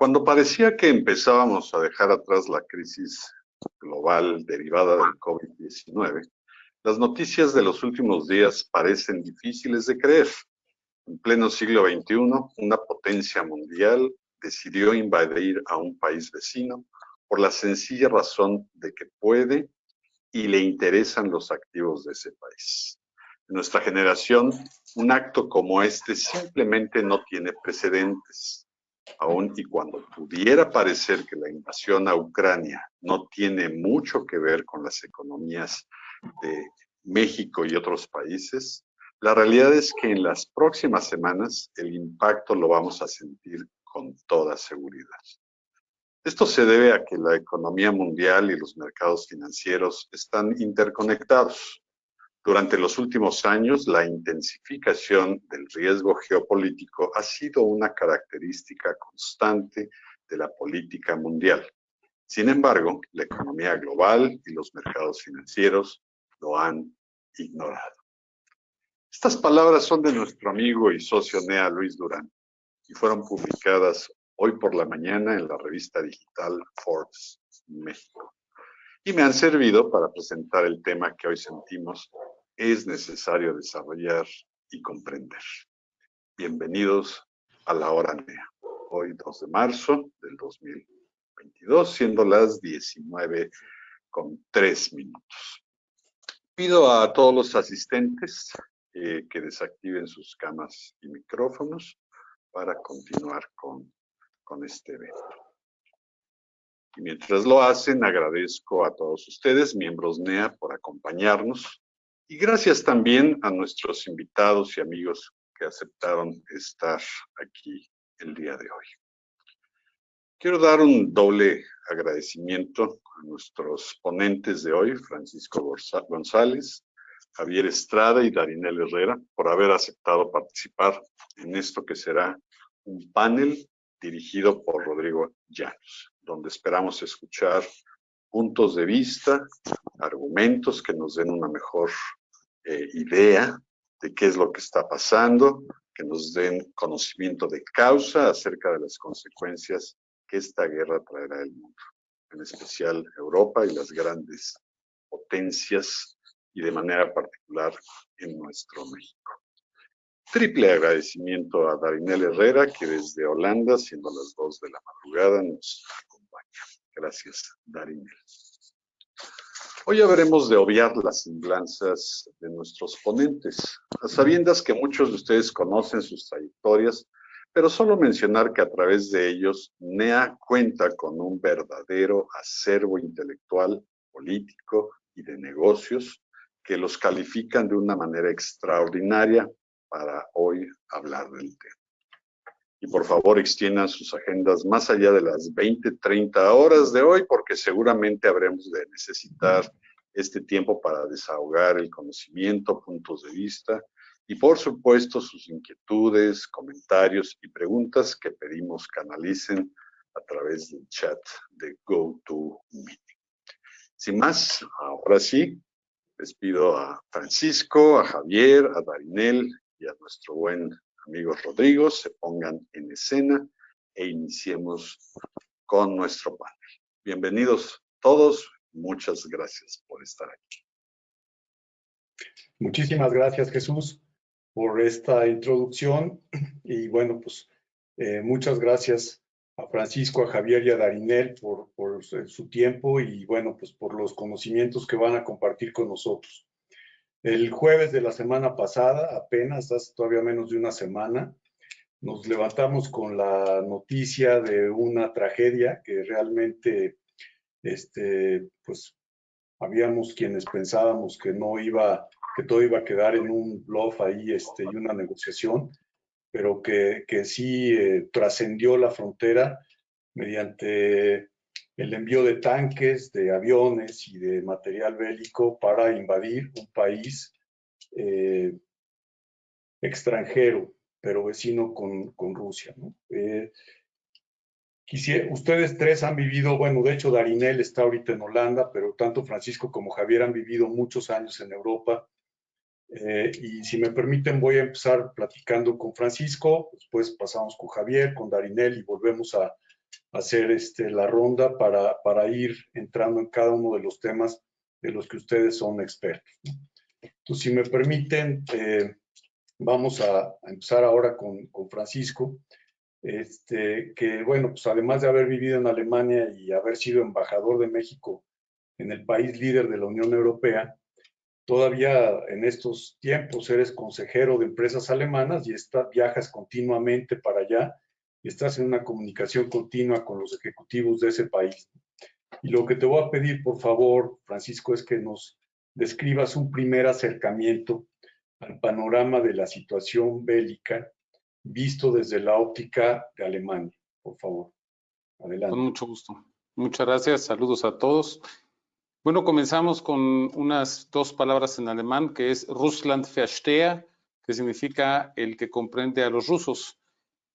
Cuando parecía que empezábamos a dejar atrás la crisis global derivada del COVID-19, las noticias de los últimos días parecen difíciles de creer. En pleno siglo XXI, una potencia mundial decidió invadir a un país vecino por la sencilla razón de que puede y le interesan los activos de ese país. En nuestra generación, un acto como este simplemente no tiene precedentes. Aun y cuando pudiera parecer que la invasión a Ucrania no tiene mucho que ver con las economías de México y otros países, la realidad es que en las próximas semanas el impacto lo vamos a sentir con toda seguridad. Esto se debe a que la economía mundial y los mercados financieros están interconectados. Durante los últimos años, la intensificación del riesgo geopolítico ha sido una característica constante de la política mundial. Sin embargo, la economía global y los mercados financieros lo han ignorado. Estas palabras son de nuestro amigo y socio NEA Luis Durán y fueron publicadas hoy por la mañana en la revista digital Forbes México. Y me han servido para presentar el tema que hoy sentimos es necesario desarrollar y comprender. Bienvenidos a la hora NEA, hoy 2 de marzo del 2022, siendo las 19:03. Pido a todos los asistentes que desactiven sus cámaras y micrófonos para continuar con este evento. Y mientras lo hacen, agradezco a todos ustedes, miembros NEA, por acompañarnos. Y gracias también a nuestros invitados y amigos que aceptaron estar aquí el día de hoy. Quiero dar un doble agradecimiento a nuestros ponentes de hoy, Francisco González, Javier Estrada y Darinel Herrera, por haber aceptado participar en esto que será un panel dirigido por Rodrigo Llanos, donde esperamos escuchar puntos de vista, argumentos que nos den una mejor idea de qué es lo que está pasando, que nos den conocimiento de causa acerca de las consecuencias que esta guerra traerá al mundo, en especial Europa y las grandes potencias y de manera particular en nuestro México. Triple agradecimiento a Darinel Herrera, que desde Holanda, siendo las 2 de la madrugada, nos acompaña. Gracias, Darinel. Hoy habremos de obviar las semblanzas de nuestros ponentes, a sabiendas que muchos de ustedes conocen sus trayectorias, pero solo mencionar que a través de ellos NEA cuenta con un verdadero acervo intelectual, político y de negocios que los califican de una manera extraordinaria para hoy hablar del tema. Y por favor extiendan sus agendas más allá de las 20:30 horas de hoy, porque seguramente habremos de necesitar este tiempo para desahogar el conocimiento, puntos de vista y por supuesto sus inquietudes, comentarios y preguntas que pedimos canalicen a través del chat de GoToMeeting. Sin más, ahora sí, les pido a Francisco, a Javier, a Darinel y a nuestro buen amigo Rodrigo se pongan en escena e iniciemos con nuestro panel. Bienvenidos todos, muchas gracias por estar aquí. Muchísimas gracias, Jesús, por esta introducción y bueno, pues muchas gracias a Francisco, a Javier y a Darinel por su tiempo y bueno, pues por los conocimientos que van a compartir con nosotros. El jueves de la semana pasada, apenas hace todavía menos de una semana, nos levantamos con la noticia de una tragedia que realmente, pues, habíamos quienes pensábamos que todo iba a quedar en un bluff ahí, y una negociación, pero que sí trascendió la frontera mediante el envío de tanques, de aviones y de material bélico para invadir un país extranjero, pero vecino con Rusia, ¿no? Ustedes tres han vivido, bueno, de hecho Darinel está ahorita en Holanda, pero tanto Francisco como Javier han vivido muchos años en Europa. Y si me permiten, voy a empezar platicando con Francisco, después pasamos con Javier, con Darinel y volvemos a hacer la ronda para ir entrando en cada uno de los temas de los que ustedes son expertos, ¿no? Entonces, si me permiten, vamos a empezar ahora con Francisco, que bueno, pues además de haber vivido en Alemania y haber sido embajador de México en el país líder de la Unión Europea, todavía en estos tiempos eres consejero de empresas alemanas y viajas continuamente para allá y estás en una comunicación continua con los ejecutivos de ese país. Y lo que te voy a pedir, por favor, Francisco, es que nos describas un primer acercamiento al panorama de la situación bélica visto desde la óptica de Alemania. Por favor, adelante. Con mucho gusto. Muchas gracias. Saludos a todos. Bueno, comenzamos con unas dos palabras en alemán, que es Russland verstehe, que significa el que comprende a los rusos.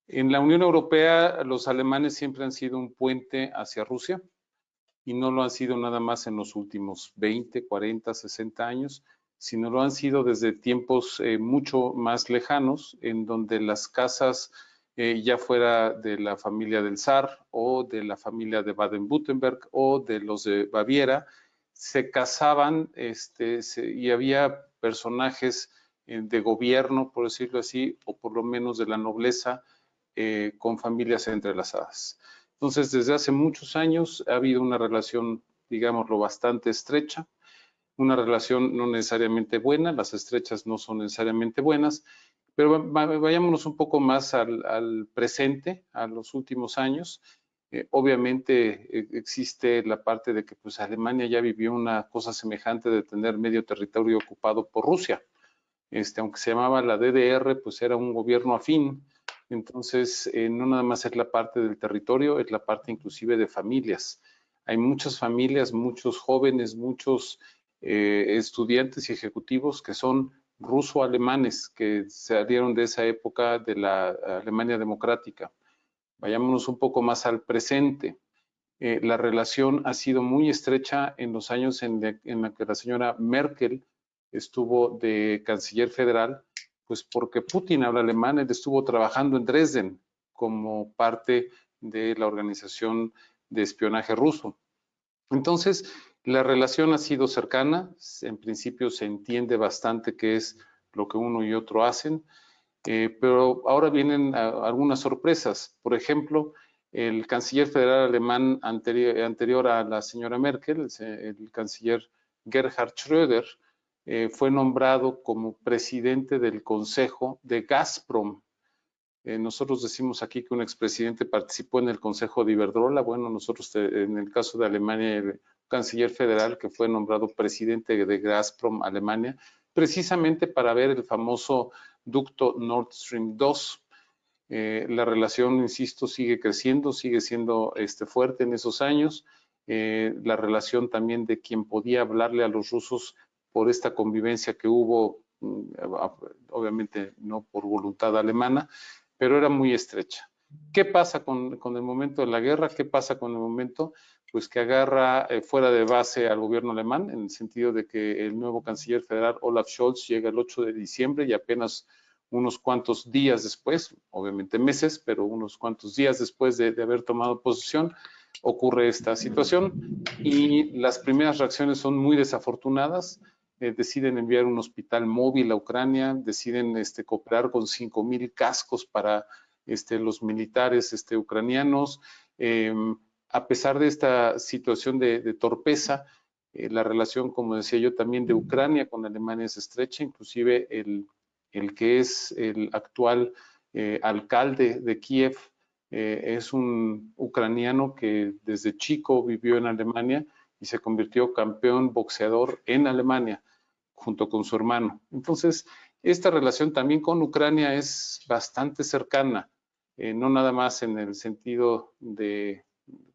En la Unión Europea, los alemanes siempre han sido un puente hacia Rusia y no lo han sido nada más en los últimos 20, 40, 60 años, sino lo han sido desde tiempos mucho más lejanos, en donde las casas, ya fuera de la familia del zar o de la familia de Baden-Württemberg o de los de Baviera, se casaban y había personajes de gobierno, por decirlo así, o por lo menos de la nobleza, con familias entrelazadas. Entonces, desde hace muchos años ha habido una relación, digámoslo, bastante estrecha, una relación no necesariamente buena, las estrechas no son necesariamente buenas, pero vayámonos un poco más al presente, a los últimos años. Obviamente existe la parte de que pues, Alemania ya vivió una cosa semejante de tener medio territorio ocupado por Rusia. Aunque se llamaba la DDR, pues era un gobierno afín. Entonces, no nada más es la parte del territorio, es la parte inclusive de familias. Hay muchas familias, muchos jóvenes, muchos estudiantes y ejecutivos que son ruso-alemanes, que salieron de esa época de la Alemania democrática. Vayámonos un poco más al presente. La relación ha sido muy estrecha en los años en la que la señora Merkel estuvo de canciller federal, pues porque Putin habla alemán, él estuvo trabajando en Dresden como parte de la organización de espionaje ruso. Entonces, la relación ha sido cercana, en principio se entiende bastante qué es lo que uno y otro hacen, pero ahora vienen algunas sorpresas. Por ejemplo, el canciller federal alemán anterior a la señora Merkel, el canciller Gerhard Schröder, fue nombrado como presidente del Consejo de Gazprom. Nosotros decimos aquí que un expresidente participó en el Consejo de Iberdrola. Bueno, nosotros en el caso de Alemania, el canciller federal que fue nombrado presidente de Gazprom Alemania, precisamente para ver el famoso ducto Nord Stream 2. La relación, insisto, sigue creciendo, sigue siendo fuerte en esos años. La relación también de quien podía hablarle a los rusos por esta convivencia que hubo, obviamente no por voluntad alemana, pero era muy estrecha. ¿Qué pasa con el momento de la guerra? ¿Qué pasa con el momento? Pues que agarra fuera de base al gobierno alemán, en el sentido de que el nuevo canciller federal Olaf Scholz llega el 8 de diciembre y apenas unos cuantos días después, obviamente meses, pero unos cuantos días después de haber tomado posesión, ocurre esta situación y las primeras reacciones son muy desafortunadas. Deciden enviar un hospital móvil a Ucrania, deciden cooperar con 5,000 cascos para los militares ucranianos. A pesar de esta situación de torpeza, la relación, como decía yo, también de Ucrania con Alemania es estrecha, inclusive el que es el actual alcalde de Kiev es un ucraniano que desde chico vivió en Alemania y se convirtió campeón boxeador en Alemania junto con su hermano. Entonces, esta relación también con Ucrania es bastante cercana, no nada más en el sentido de,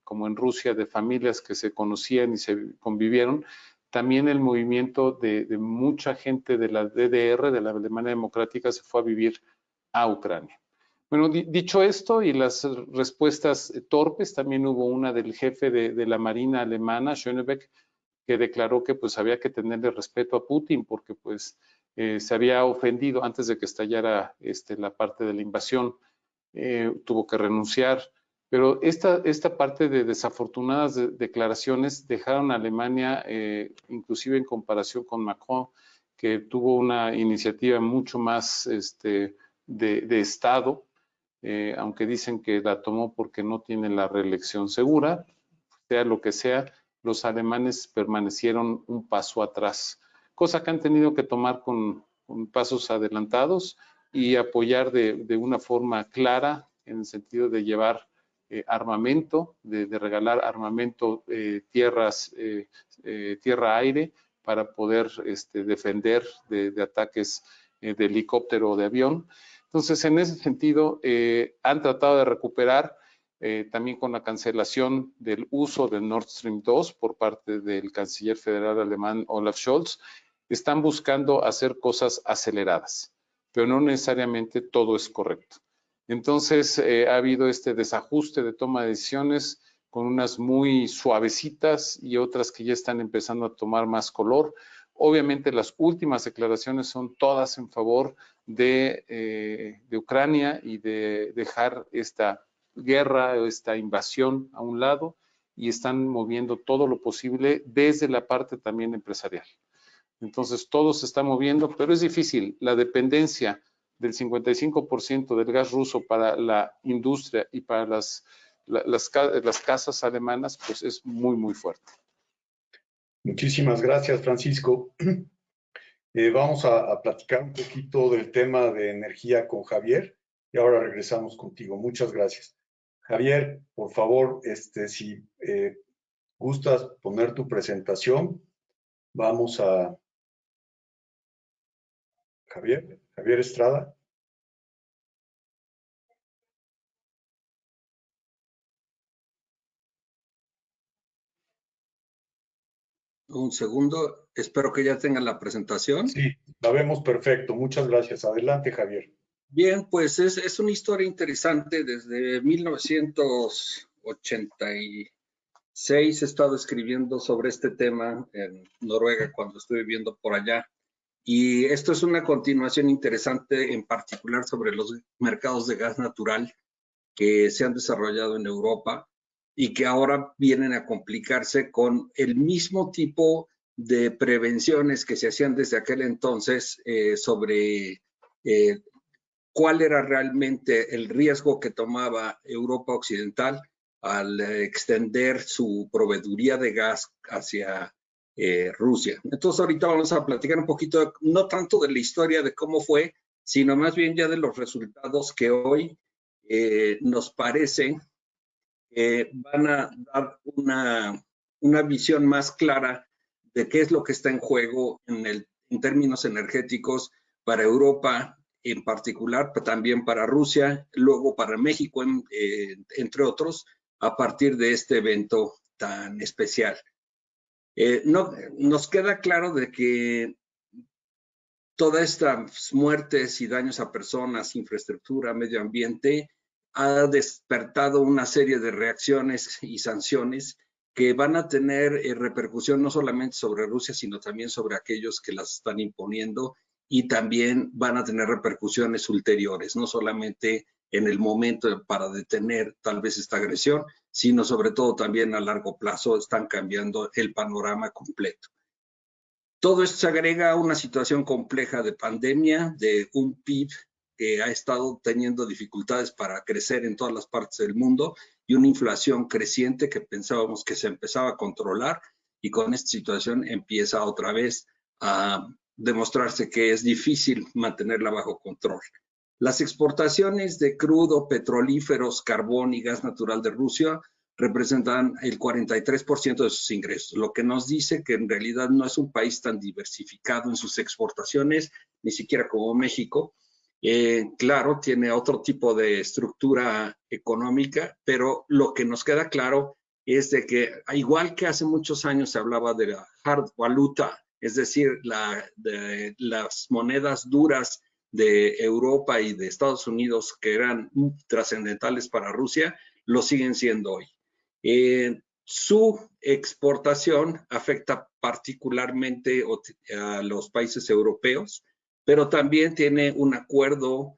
como en Rusia, de familias que se conocían y se convivieron, también el movimiento de mucha gente de la DDR, de la Alemania Democrática, se fue a vivir a Ucrania. Bueno, dicho esto y las respuestas torpes, también hubo una del jefe de la Marina alemana, Schönebeck, que declaró que pues había que tenerle respeto a Putin porque pues se había ofendido antes de que estallara la parte de la invasión, tuvo que renunciar. Pero esta parte de desafortunadas declaraciones dejaron a Alemania, inclusive en comparación con Macron, que tuvo una iniciativa mucho más de Estado, aunque dicen que la tomó porque no tiene la reelección segura, sea lo que sea, los alemanes permanecieron un paso atrás, cosa que han tenido que tomar con pasos adelantados y apoyar de una forma clara en el sentido de llevar armamento, de regalar armamento, tierra-aire, para poder defender de ataques de helicóptero o de avión. Entonces, en ese sentido, han tratado de recuperar también con la cancelación del uso del Nord Stream 2 por parte del canciller federal alemán Olaf Scholz. Están buscando hacer cosas aceleradas, pero no necesariamente todo es correcto. Entonces, ha habido este desajuste de toma de decisiones con unas muy suavecitas y otras que ya están empezando a tomar más color. Obviamente, las últimas declaraciones son todas en favor de Ucrania y de dejar esta guerra, esta invasión a un lado, y están moviendo todo lo posible desde la parte también empresarial. Entonces, todo se está moviendo, pero es difícil. La dependencia del 55% del gas ruso para la industria y para las casas alemanas, pues es muy, muy fuerte. Muchísimas gracias, Francisco. Vamos a platicar un poquito del tema de energía con Javier y ahora regresamos contigo. Muchas gracias. Javier, por favor, si gustas poner tu presentación, vamos a... Javier Estrada. Un segundo, espero que ya tengan la presentación. Sí, la vemos perfecto. Muchas gracias. Adelante, Javier. Bien, pues es una historia interesante. Desde 1986 he estado escribiendo sobre este tema en Noruega cuando estuve viviendo por allá. Y esto es una continuación interesante, en particular sobre los mercados de gas natural que se han desarrollado en Europa y que ahora vienen a complicarse con el mismo tipo de prevenciones que se hacían desde aquel entonces sobre cuál era realmente el riesgo que tomaba Europa Occidental al extender su proveeduría de gas hacia Rusia. Entonces ahorita vamos a platicar un poquito, no tanto de la historia de cómo fue, sino más bien ya de los resultados que hoy nos parece van a dar una visión más clara de qué es lo que está en juego en términos energéticos para Europa en particular, pero también para Rusia, luego para México, entre otros, a partir de este evento tan especial. Nos queda claro de que todas estas muertes y daños a personas, infraestructura, medio ambiente, ha despertado una serie de reacciones y sanciones que van a tener repercusión no solamente sobre Rusia, sino también sobre aquellos que las están imponiendo, y también van a tener repercusiones ulteriores, no solamente en el momento para detener tal vez esta agresión, sino sobre todo también a largo plazo están cambiando el panorama completo. Todo esto se agrega a una situación compleja de pandemia, de un PIB que ha estado teniendo dificultades para crecer en todas las partes del mundo y una inflación creciente que pensábamos que se empezaba a controlar, y con esta situación empieza otra vez a demostrarse que es difícil mantenerla bajo control. Las exportaciones de crudo, petrolíferos, carbón y gas natural de Rusia representan el 43% de sus ingresos, lo que nos dice que en realidad no es un país tan diversificado en sus exportaciones, ni siquiera como México. Claro, tiene otro tipo de estructura económica, pero lo que nos queda claro es de que, igual que hace muchos años se hablaba de la hard valuta, es decir, de las monedas duras de Europa y de Estados Unidos que eran trascendentales para Rusia, lo siguen siendo hoy. Su exportación afecta particularmente a los países europeos, pero también tiene un acuerdo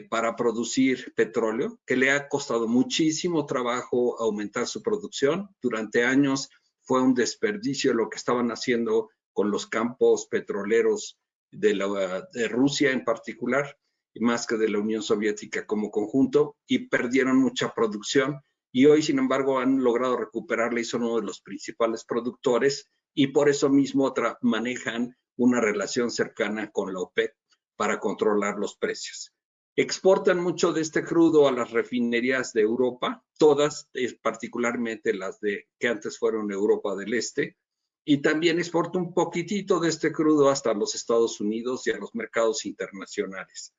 para producir petróleo, que le ha costado muchísimo trabajo aumentar su producción. Durante años fue un desperdicio lo que estaban haciendo con los campos petroleros de Rusia en particular, más que de la Unión Soviética como conjunto, y perdieron mucha producción. Y hoy, sin embargo, han logrado recuperarla y son uno de los principales productores, y por eso mismo manejan una relación cercana con la OPEP para controlar los precios. Exportan mucho de este crudo a las refinerías de Europa, todas, particularmente las que antes fueron Europa del Este, y también exporta un poquitito de este crudo hasta los Estados Unidos y a los mercados internacionales.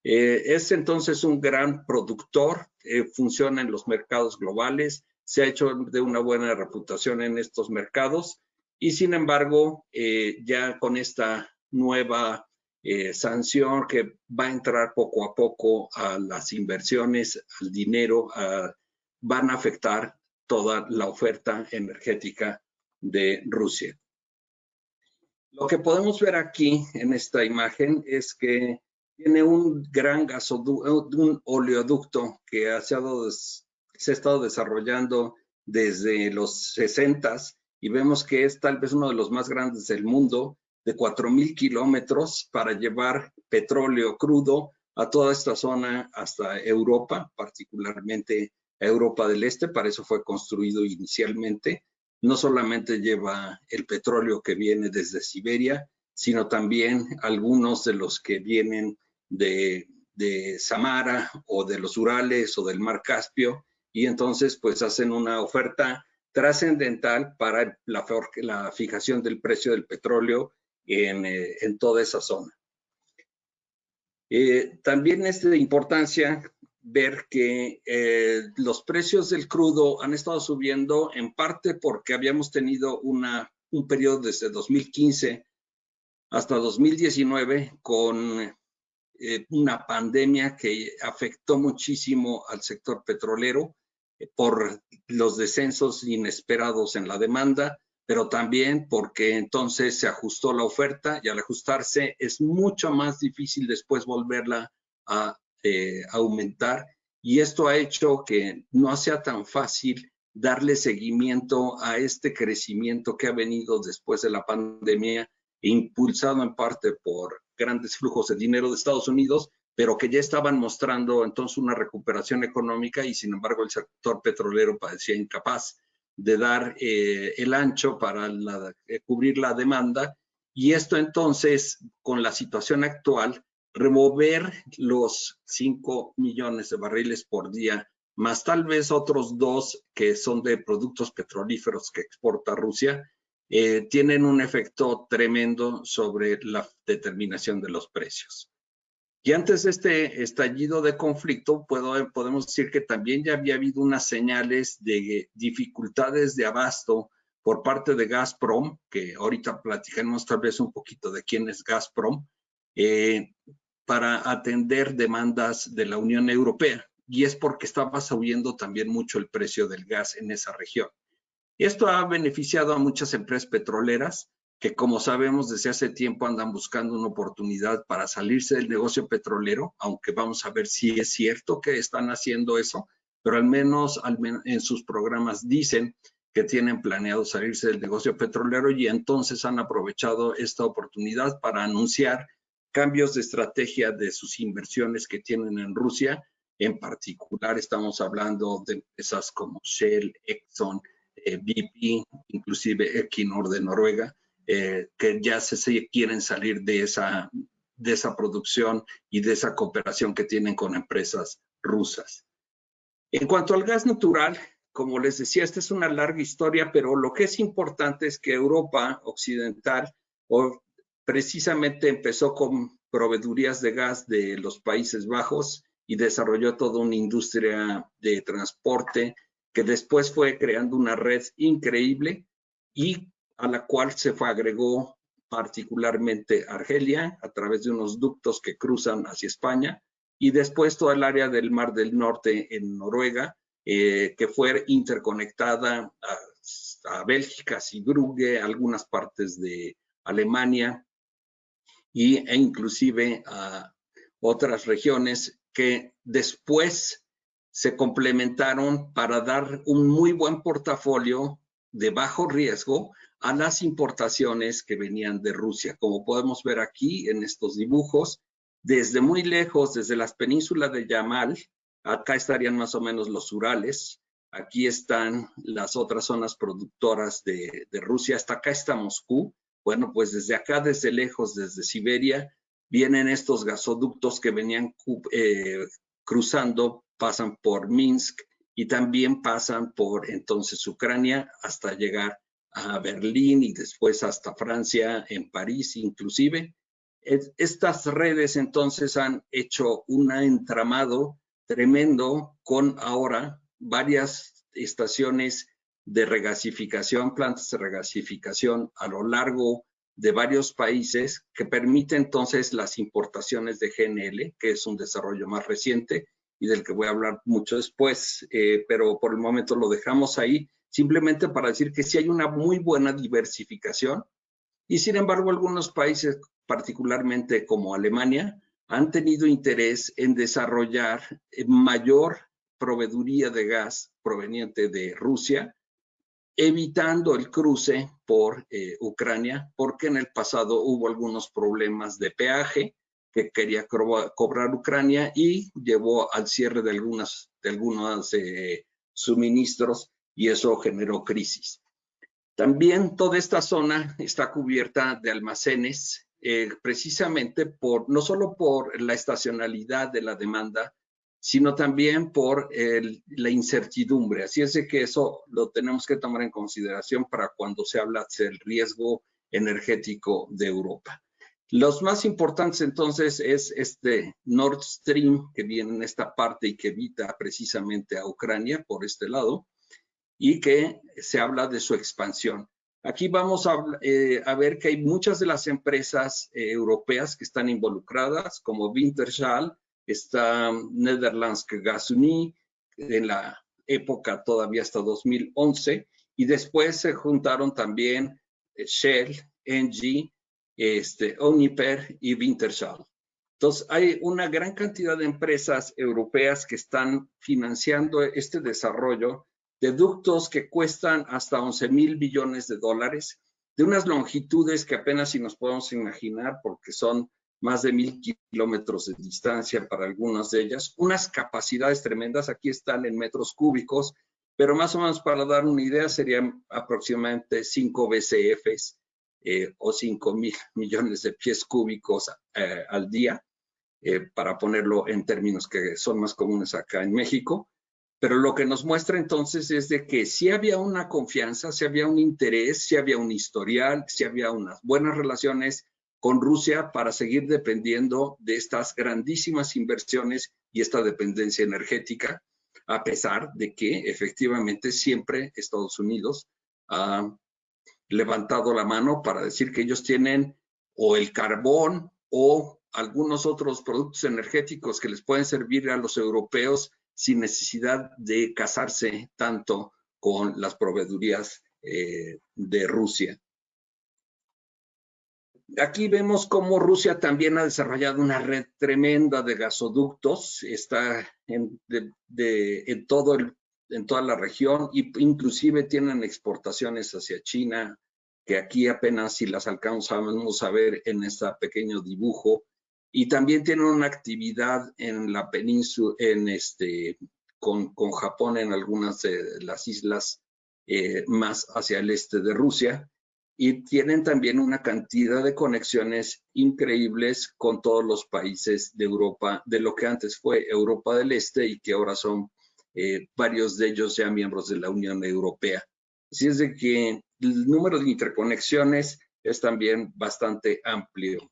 Es entonces un gran productor, funciona en los mercados globales, se ha hecho de una buena reputación en estos mercados y sin embargo, ya con esta nueva sanción que va a entrar poco a poco a las inversiones, al dinero, van a afectar toda la oferta energética de Rusia. Lo que podemos ver aquí en esta imagen es que tiene un gran un oleoducto que se ha estado desarrollando desde los 60s y vemos que es tal vez uno de los más grandes del mundo, de 4,000 kilómetros para llevar petróleo crudo a toda esta zona hasta Europa, particularmente a Europa del Este. Para eso fue construido inicialmente. No solamente lleva el petróleo que viene desde Siberia, sino también algunos de los que vienen de Samara o de los Urales o del Mar Caspio, y entonces pues hacen una oferta trascendental para la fijación del precio del petróleo en toda esa zona. También es de importancia ver que los precios del crudo han estado subiendo en parte porque habíamos tenido un periodo desde 2015 hasta 2019 con una pandemia que afectó muchísimo al sector petrolero por los descensos inesperados en la demanda, pero también porque entonces se ajustó la oferta y al ajustarse es mucho más difícil después volverla a aumentar, y esto ha hecho que no sea tan fácil darle seguimiento a este crecimiento que ha venido después de la pandemia, impulsado en parte por grandes flujos de dinero de Estados Unidos, pero que ya estaban mostrando entonces una recuperación económica y sin embargo el sector petrolero parecía incapaz de dar el ancho para cubrir la demanda, y esto entonces con la situación actual, remover los 5 millones de barriles por día, más tal vez otros 2 que son de productos petrolíferos que exporta Rusia, tienen un efecto tremendo sobre la determinación de los precios. Y antes de este estallido de conflicto, podemos decir que también ya había habido unas señales de dificultades de abasto por parte de Gazprom, que ahorita platicaremos tal vez un poquito de quién es Gazprom, para atender demandas de la Unión Europea. Y es porque estaba subiendo también mucho el precio del gas en esa región. Esto ha beneficiado a muchas empresas petroleras que, como sabemos, desde hace tiempo andan buscando una oportunidad para salirse del negocio petrolero, aunque vamos a ver si es cierto que están haciendo eso, pero al menos en sus programas dicen que tienen planeado salirse del negocio petrolero, y entonces han aprovechado esta oportunidad para anunciar cambios de estrategia de sus inversiones que tienen en Rusia. En particular estamos hablando de empresas como Shell, Exxon, BP, inclusive Equinor de Noruega, que ya se quieren salir de esa producción y de esa cooperación que tienen con empresas rusas. En cuanto al gas natural, como les decía, esta es una larga historia, pero lo que es importante es que Europa occidental precisamente empezó con proveedurías de gas de los Países Bajos y desarrolló toda una industria de transporte que después fue creando una red increíble y a la cual se agregó particularmente Argelia a través de unos ductos que cruzan hacia España, y después toda el área del Mar del Norte en Noruega, que fue interconectada a Bélgica, Zeebrugge, algunas partes de Alemania e inclusive a otras regiones que después se complementaron para dar un muy buen portafolio de bajo riesgo a las importaciones que venían de Rusia. Como podemos ver aquí en estos dibujos, desde muy lejos, desde las penínsulas de Yamal, acá estarían más o menos los Urales, aquí están las otras zonas productoras de Rusia, hasta acá está Moscú. Bueno, pues desde acá, desde lejos, desde Siberia, vienen estos gasoductos que venían cruzando, pasan por Minsk y también pasan por entonces Ucrania hasta llegar a Berlín y después hasta Francia, en París inclusive. Estas redes entonces han hecho un entramado tremendo con ahora varias estaciones de regasificación, plantas de regasificación a lo largo de varios países que permite entonces las importaciones de GNL, que es un desarrollo más reciente y del que voy a hablar mucho después, pero por el momento lo dejamos ahí, simplemente para decir que sí hay una muy buena diversificación y sin embargo algunos países, particularmente como Alemania, han tenido interés en desarrollar mayor proveeduría de gas proveniente de Rusia, evitando el cruce por Ucrania, porque en el pasado hubo algunos problemas de peaje que quería cobrar Ucrania y llevó al cierre de algunos suministros y eso generó crisis. También toda esta zona está cubierta de almacenes, precisamente no solo por la estacionalidad de la demanda, sino también por la incertidumbre. Así es de que eso lo tenemos que tomar en consideración para cuando se habla del riesgo energético de Europa. Los más importantes entonces es este Nord Stream que viene en esta parte y que evita precisamente a Ucrania por este lado y que se habla de su expansión. Aquí vamos a ver que hay muchas de las empresas europeas que están involucradas, como Wintershall, está Nederlandse Gasunie, en la época todavía hasta 2011, y después se juntaron también Shell, Engie, Uniper y Wintershall. Entonces, hay una gran cantidad de empresas europeas que están financiando este desarrollo de ductos que cuestan hasta 11,000 billones de dólares, de unas longitudes que apenas si nos podemos imaginar porque son más de 1,000 kilómetros de distancia para algunas de ellas, unas capacidades tremendas, aquí están en metros cúbicos, pero más o menos para dar una idea serían aproximadamente 5 BCFs o 5,000 millones de pies cúbicos al día, para ponerlo en términos que son más comunes acá en México. Pero lo que nos muestra entonces es de que sí había una confianza, sí había un interés, sí había un historial, sí había unas buenas relaciones con Rusia para seguir dependiendo de estas grandísimas inversiones y esta dependencia energética, a pesar de que efectivamente siempre Estados Unidos ha levantado la mano para decir que ellos tienen o el carbón o algunos otros productos energéticos que les pueden servir a los europeos sin necesidad de casarse tanto con las proveedurías de Rusia. Aquí vemos cómo Rusia también ha desarrollado una red tremenda de gasoductos, está en toda la región e inclusive tienen exportaciones hacia China, que aquí apenas si las alcanzamos a ver en este pequeño dibujo, y también tienen una actividad en la península, con Japón en algunas de las islas más hacia el este de Rusia, y tienen también una cantidad de conexiones increíbles con todos los países de Europa, de lo que antes fue Europa del Este y que ahora son varios de ellos ya miembros de la Unión Europea. Así es de que el número de interconexiones es también bastante amplio.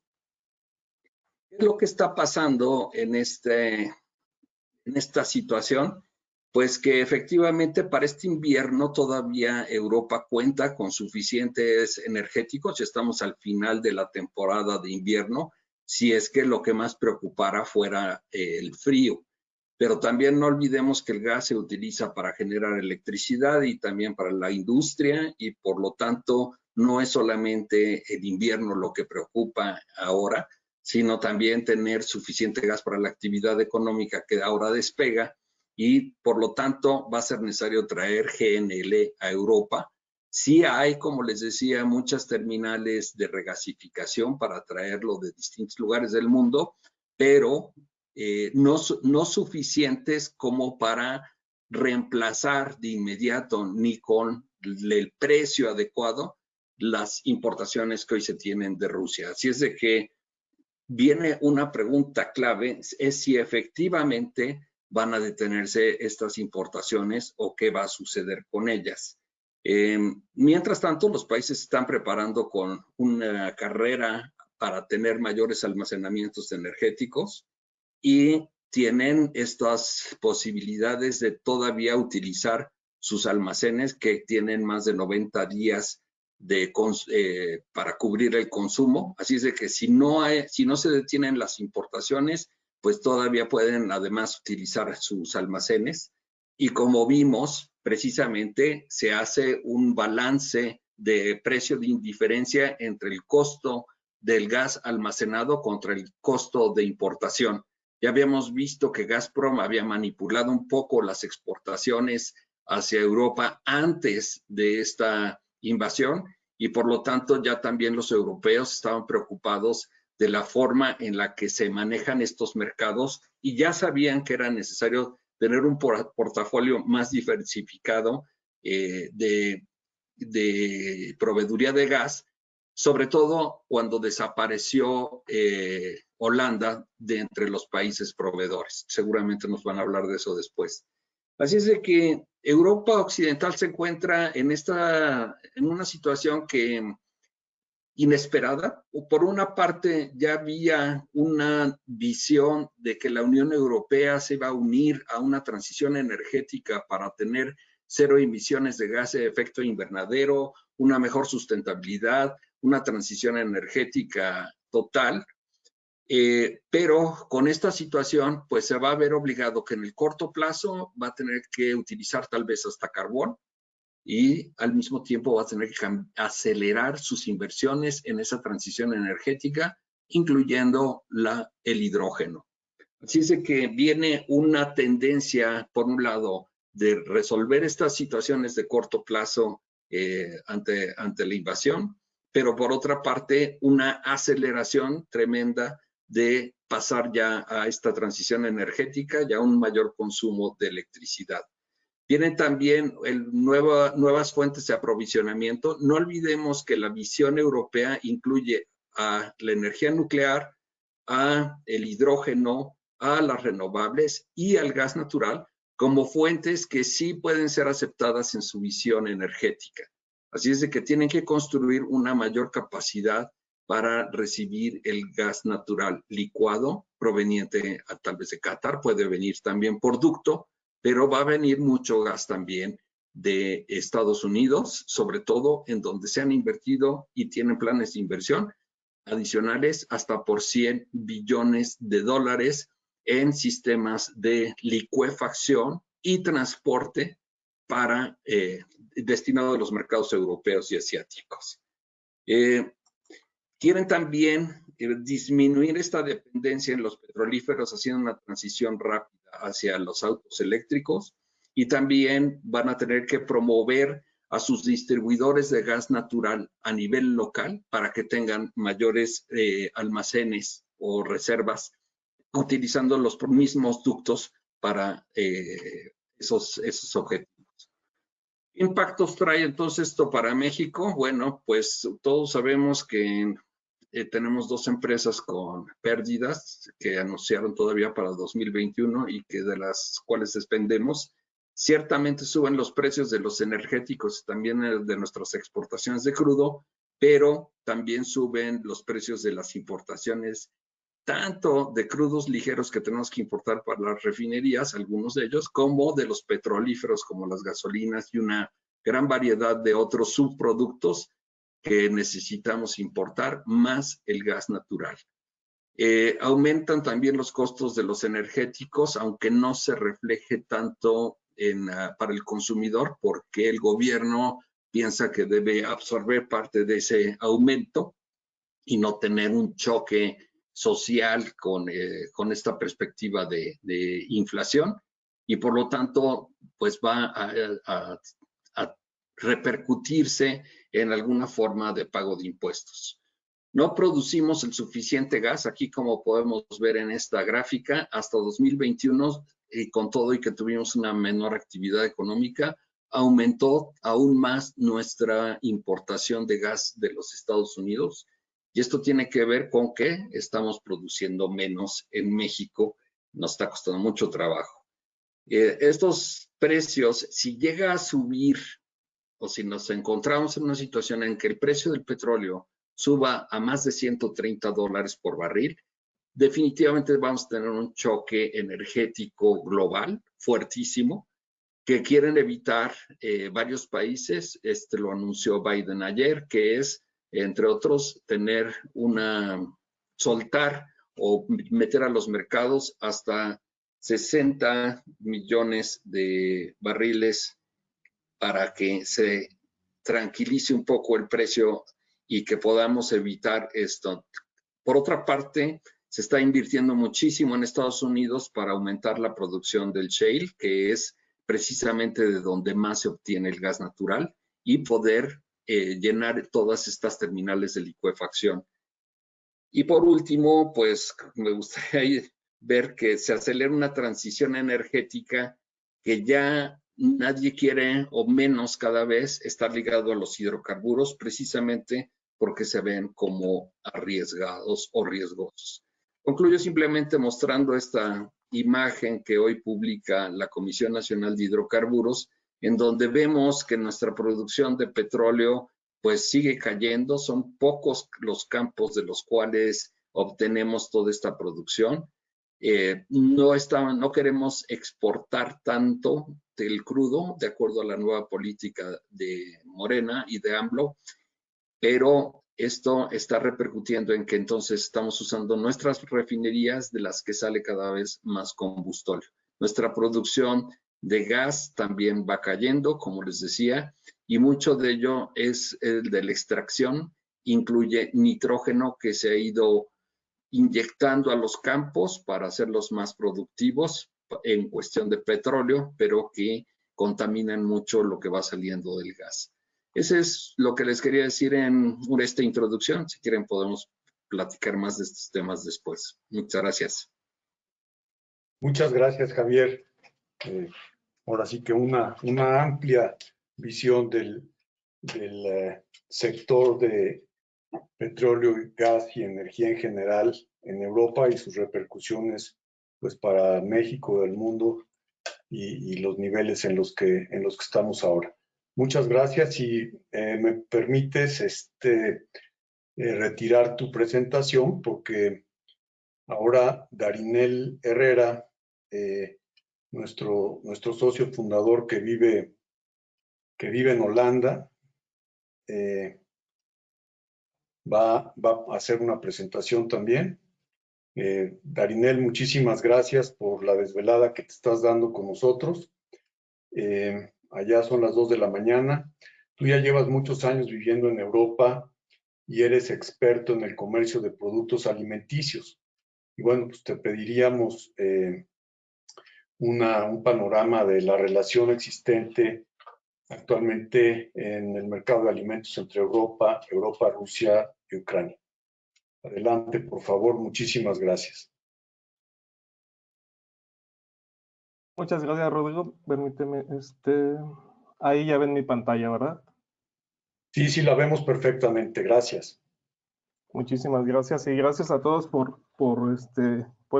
¿Qué es lo que está pasando en esta situación? Pues que efectivamente para este invierno todavía Europa cuenta con suficientes energéticos, ya estamos al final de la temporada de invierno, si es que lo que más preocupara fuera el frío. Pero también no olvidemos que el gas se utiliza para generar electricidad y también para la industria y por lo tanto no es solamente el invierno lo que preocupa ahora, sino también tener suficiente gas para la actividad económica que ahora despega, y por lo tanto va a ser necesario traer GNL a Europa. Sí hay, como les decía, muchas terminales de regasificación para traerlo de distintos lugares del mundo, pero no suficientes como para reemplazar de inmediato ni con el precio adecuado las importaciones que hoy se tienen de Rusia. Así es de que viene una pregunta clave, es si efectivamente van a detenerse estas importaciones o qué va a suceder con ellas. Mientras tanto, los países se están preparando con una carrera para tener mayores almacenamientos energéticos y tienen estas posibilidades de todavía utilizar sus almacenes que tienen más de 90 días para cubrir el consumo. Así es de que si no se detienen las importaciones, pues todavía pueden además utilizar sus almacenes. Y como vimos, precisamente se hace un balance de precio de indiferencia entre el costo del gas almacenado contra el costo de importación. Ya habíamos visto que Gazprom había manipulado un poco las exportaciones hacia Europa antes de esta invasión, y por lo tanto ya también los europeos estaban preocupados de la forma en la que se manejan estos mercados y ya sabían que era necesario tener un portafolio más diversificado de proveeduría de gas, sobre todo cuando desapareció Holanda de entre los países proveedores. Seguramente nos van a hablar de eso después. Así es de que Europa Occidental se encuentra en una situación que inesperada. Por una parte, ya había una visión de que la Unión Europea se iba a unir a una transición energética para tener cero emisiones de gases de efecto invernadero, una mejor sustentabilidad, una transición energética total. Pero con esta situación, pues se va a ver obligado que en el corto plazo va a tener que utilizar tal vez hasta carbón y al mismo tiempo va a tener que acelerar sus inversiones en esa transición energética, incluyendo el hidrógeno. Así es de que viene una tendencia, por un lado, de resolver estas situaciones de corto plazo ante la invasión, pero por otra parte, una aceleración tremenda de pasar ya a esta transición energética y a un mayor consumo de electricidad. Tienen también nuevas fuentes de aprovisionamiento. No olvidemos que la visión europea incluye a la energía nuclear, a el hidrógeno, a las renovables y al gas natural como fuentes que sí pueden ser aceptadas en su visión energética. Así es de que tienen que construir una mayor capacidad para recibir el gas natural licuado proveniente tal vez de Qatar, puede venir también por ducto, pero va a venir mucho gas también de Estados Unidos, sobre todo en donde se han invertido y tienen planes de inversión adicionales hasta por 100 billones de dólares en sistemas de licuefacción y transporte para destinado a los mercados europeos y asiáticos. Quieren también disminuir esta dependencia en los petrolíferos, haciendo una transición rápida hacia los autos eléctricos, y también van a tener que promover a sus distribuidores de gas natural a nivel local para que tengan mayores almacenes o reservas, utilizando los mismos ductos para esos objetivos. ¿Qué impactos trae entonces esto para México? Bueno, pues todos sabemos que tenemos dos empresas con pérdidas que anunciaron todavía para 2021 y que de las cuales dependemos. Ciertamente suben los precios de los energéticos, también de nuestras exportaciones de crudo, pero también suben los precios de las importaciones, tanto de crudos ligeros que tenemos que importar para las refinerías, algunos de ellos, como de los petrolíferos como las gasolinas y una gran variedad de otros subproductos que necesitamos importar, más el gas natural. Aumentan también los costos de los energéticos, aunque no se refleje tanto para el consumidor, porque el gobierno piensa que debe absorber parte de ese aumento y no tener un choque social con esta perspectiva de inflación, y por lo tanto pues va a repercutirse en alguna forma de pago de impuestos. No producimos el suficiente gas, aquí como podemos ver en esta gráfica, hasta 2021, y con todo y que tuvimos una menor actividad económica, aumentó aún más nuestra importación de gas de los Estados Unidos. Y esto tiene que ver con que estamos produciendo menos en México, nos está costando mucho trabajo. Estos precios, si llega a subir o si nos encontramos en una situación en que el precio del petróleo suba a más de $130 por barril, definitivamente vamos a tener un choque energético global fuertísimo que quieren evitar varios países. Lo anunció Biden ayer, que es, entre otros, soltar o meter a los mercados hasta 60 millones de barriles para que se tranquilice un poco el precio y que podamos evitar esto. Por otra parte, se está invirtiendo muchísimo en Estados Unidos para aumentar la producción del shale, que es precisamente de donde más se obtiene el gas natural, y poder llenar todas estas terminales de licuefacción. Y por último, pues me gustaría ver que se acelera una transición energética que ya nadie quiere, o menos cada vez, estar ligado a los hidrocarburos, precisamente porque se ven como arriesgados o riesgosos. Concluyo simplemente mostrando esta imagen que hoy publica la Comisión Nacional de Hidrocarburos, en donde vemos que nuestra producción de petróleo pues sigue cayendo. Son pocos los campos de los cuales obtenemos toda esta producción. No queremos exportar tanto del crudo, de acuerdo a la nueva política de Morena y de AMLO, pero esto está repercutiendo en que entonces estamos usando nuestras refinerías, de las que sale cada vez más combustóleo. Nuestra producción de gas también va cayendo, como les decía, y mucho de ello es el de la extracción, incluye nitrógeno que se ha ido inyectando a los campos para hacerlos más productivos en cuestión de petróleo, pero que contaminan mucho lo que va saliendo del gas. Ese es lo que les quería decir en esta introducción. Si quieren podemos platicar más de estos temas después. Muchas gracias. Muchas gracias, Javier. Ahora sí que una amplia visión del sector de petróleo y gas y energía en general en Europa y sus repercusiones pues para México, del mundo y los niveles en los que estamos ahora. Muchas gracias. Y me permites retirar tu presentación, porque ahora Darinel Herrera, nuestro socio fundador que vive en Holanda, va a hacer una presentación también. Darinel, muchísimas gracias por la desvelada que te estás dando con nosotros. Allá son las 2 de la mañana. Tú ya llevas muchos años viviendo en Europa y eres experto en el comercio de productos alimenticios. Y bueno, pues te pediríamos un panorama de la relación existente actualmente en el mercado de alimentos entre Europa, Rusia y Ucrania. Adelante, por favor. Muchísimas gracias. Muchas gracias, Rodrigo. Permíteme, ahí ya ven mi pantalla, ¿verdad? Sí, la vemos perfectamente. Gracias. Muchísimas gracias, y gracias a todos por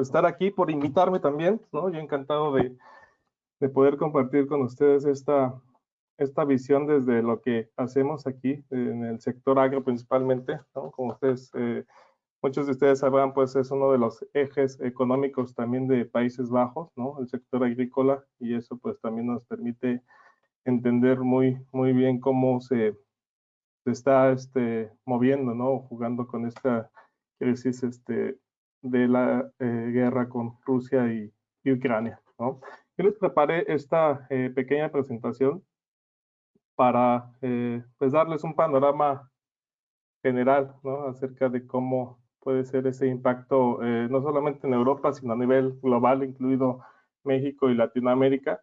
estar aquí, por invitarme también, ¿no? Yo encantado de poder compartir con ustedes esta visión desde lo que hacemos aquí en el sector agro principalmente, ¿no? Como ustedes, muchos de ustedes sabrán, pues es uno de los ejes económicos también de Países Bajos, ¿no? El sector agrícola, y eso pues también nos permite entender muy bien cómo se está moviendo, ¿no? Jugando con esta crisis de la guerra con Rusia y Ucrania, ¿no? Yo les preparé esta pequeña presentación para pues darles un panorama general, ¿no? Acerca de cómo puede ser ese impacto no solamente en Europa, sino a nivel global, incluido México y Latinoamérica,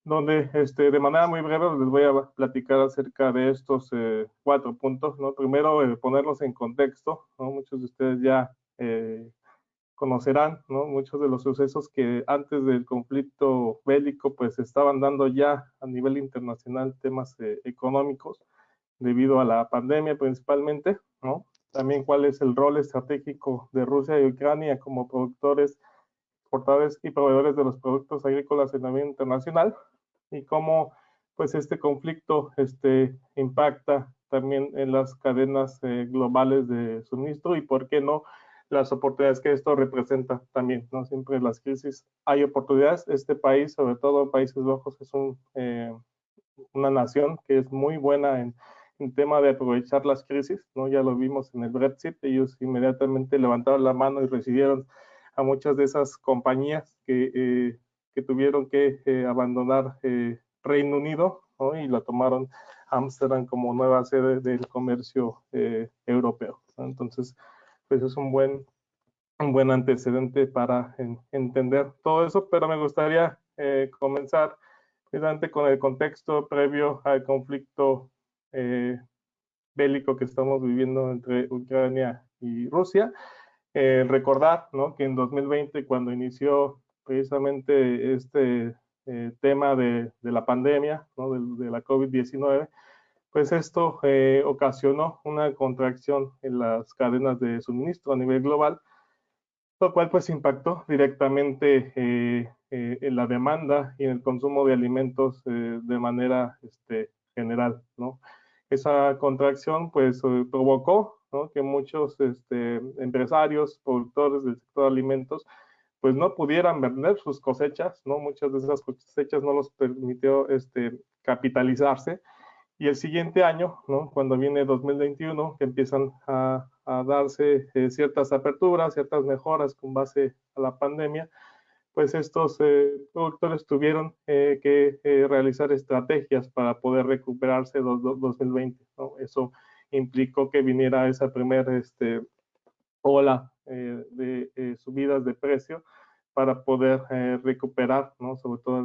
donde de manera muy breve les voy a platicar acerca de estos 4 puntos, ¿no? Primero, ponerlos en contexto, ¿no? Muchos de ustedes ya conocerán, ¿no? Muchos de los sucesos que antes del conflicto bélico pues estaban dando ya a nivel internacional, temas económicos debido a la pandemia principalmente, ¿no? También cuál es el rol estratégico de Rusia y Ucrania como productores, exportadores y proveedores de los productos agrícolas en la vida internacional, y cómo pues este conflicto impacta también en las cadenas globales de suministro, y por qué no las oportunidades que esto representa también, ¿no? Siempre en las crisis hay oportunidades. Este país, sobre todo Países Bajos, es una nación que es muy buena en tema de aprovechar las crisis, ¿no? Ya lo vimos en el Brexit, ellos inmediatamente levantaron la mano y recibieron a muchas de esas compañías que tuvieron que abandonar Reino Unido, ¿no? Y la tomaron Ámsterdam como nueva sede del comercio europeo, ¿no? Entonces, pues es un buen antecedente para entender todo eso, pero me gustaría comenzar precisamente con el contexto previo al conflicto bélico que estamos viviendo entre Ucrania y Rusia. Recordar, ¿no?, que en 2020, cuando inició precisamente este tema de la pandemia, ¿no?, de la COVID-19, pues esto ocasionó una contracción en las cadenas de suministro a nivel global, lo cual pues impactó directamente en la demanda y en el consumo de alimentos de manera general, ¿no? Esa contracción pues provocó, ¿no?, que muchos empresarios, productores del sector de alimentos, pues no pudieran vender sus cosechas, ¿no? Muchas de esas cosechas no los permitió capitalizarse. Y el siguiente año, ¿no?, cuando viene 2021, que empiezan a darse ciertas aperturas, ciertas mejoras con base a la pandemia, pues estos productores tuvieron que realizar estrategias para poder recuperarse 2020, ¿no? Eso implicó que viniera esa primera ola de subidas de precio para poder recuperar, ¿no?, sobre todo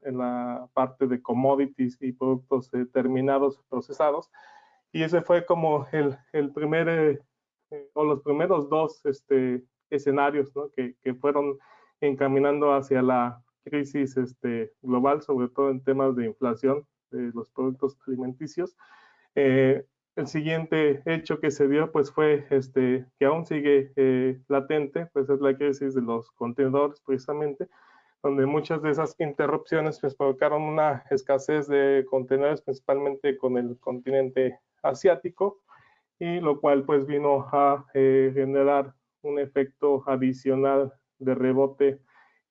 en la parte de commodities y productos terminados, procesados. Y ese fue como el primer, o los primeros dos escenarios, ¿no?, que fueron encaminando hacia la crisis global, sobre todo en temas de inflación de los productos alimenticios. El siguiente hecho que se dio pues fue que aún sigue latente, pues es la crisis de los contenedores, precisamente, donde muchas de esas interrupciones pues provocaron una escasez de contenedores, principalmente con el continente asiático, y lo cual pues vino a generar un efecto adicional de rebote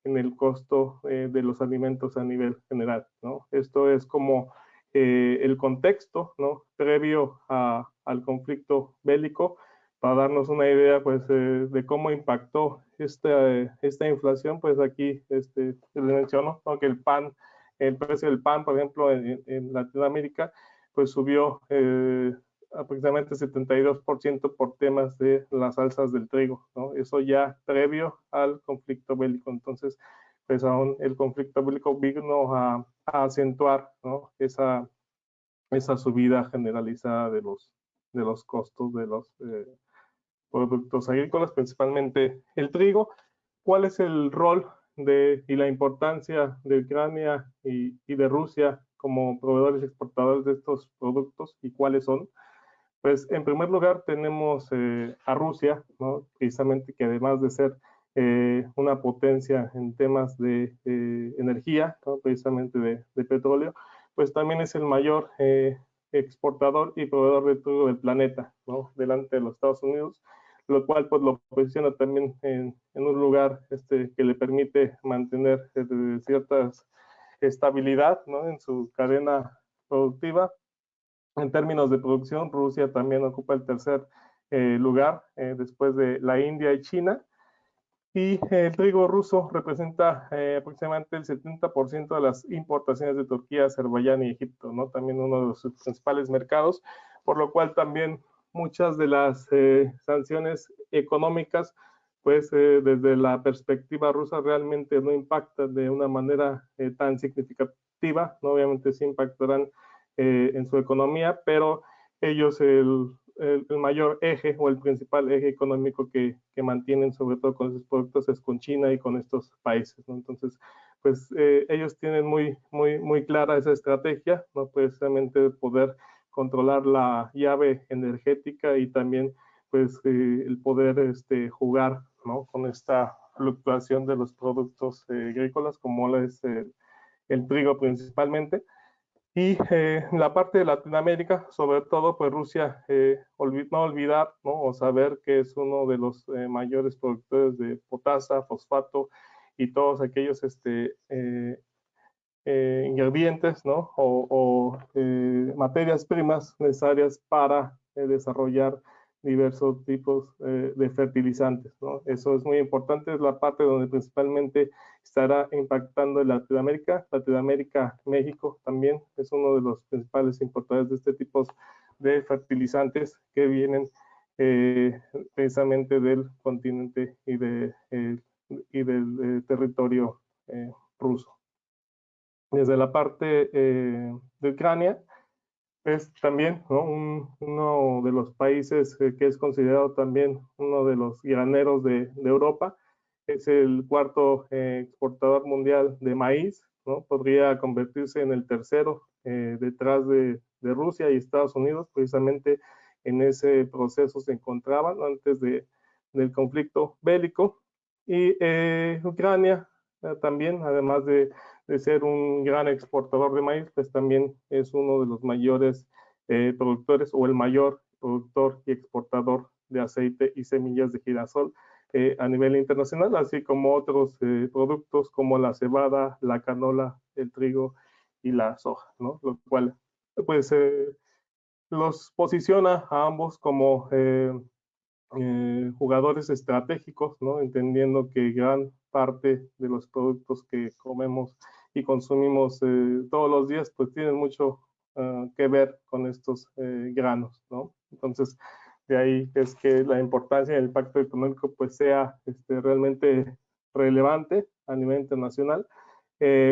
en el costo de los alimentos a nivel general, ¿no? Esto es como el contexto, ¿no?, previo al conflicto bélico, para darnos una idea pues de cómo impactó esta inflación. Pues aquí les menciono, ¿no?, que el precio del pan, por ejemplo, en Latinoamérica, pues subió aproximadamente 72% por temas de las alzas del trigo, ¿no? Eso ya previo al conflicto bélico. Entonces, pues aún el conflicto bélico vino a acentuar, ¿no?, esa subida generalizada de los costos de los productos agrícolas, principalmente el trigo. ¿Cuál es el rol y la importancia de Ucrania y de Rusia como proveedores y exportadores de estos productos, y cuáles son? Pues en primer lugar tenemos a Rusia, ¿no?, precisamente, que además de ser una potencia en temas de energía, ¿no?, precisamente de petróleo, pues también es el mayor exportador y proveedor de trigo del planeta, ¿no?, delante de los Estados Unidos, lo cual pues lo posiciona también en un lugar que le permite mantener cierta estabilidad, ¿no?, en su cadena productiva. En términos de producción, Rusia también ocupa el tercer lugar después de la India y China. Y el trigo ruso representa aproximadamente el 70% de las importaciones de Turquía, Azerbaiyán y Egipto, ¿no? También uno de sus principales mercados, por lo cual también muchas de las sanciones económicas, pues desde la perspectiva rusa realmente no impactan de una manera tan significativa, ¿no? Obviamente sí impactarán en su economía, pero ellos el mayor eje o el principal eje económico que mantienen sobre todo con esos productos es con China y con estos países, ¿no? Entonces, pues ellos tienen muy clara esa estrategia, ¿no? Precisamente poder controlar la llave energética y también pues el poder jugar, ¿no? Con esta fluctuación de los productos agrícolas como es el trigo principalmente. Y la parte de Latinoamérica, sobre todo, pues Rusia, no olvidar, ¿no? O saber que es uno de los mayores productores de potasa, fosfato y todos aquellos ingredientes, ¿no? O materias primas necesarias para desarrollar diversos tipos de fertilizantes, ¿no? Eso es muy importante, es la parte donde principalmente estará impactando en Latinoamérica. Latinoamérica, México también es uno de los principales importadores de este tipo de fertilizantes que vienen precisamente del continente y del territorio ruso. Desde la parte de Ucrania, es también, ¿no? Uno de los países que es considerado también uno de los graneros de Europa. Es el cuarto exportador mundial de maíz, ¿no? Podría convertirse en el tercero detrás de Rusia y Estados Unidos. Precisamente en ese proceso se encontraban antes del conflicto bélico. Y Ucrania también, además de ser un gran exportador de maíz, pues también es uno de los mayores productores o el mayor productor y exportador de aceite y semillas de girasol a nivel internacional, así como otros productos como la cebada, la canola, el trigo y la soja, ¿no? Lo cual pues los posiciona a ambos como jugadores estratégicos, ¿no? Entendiendo que gran parte de los productos que comemos y consumimos todos los días, pues tienen mucho que ver con estos granos, ¿no? Entonces, de ahí es que la importancia del impacto económico pues sea realmente relevante a nivel internacional.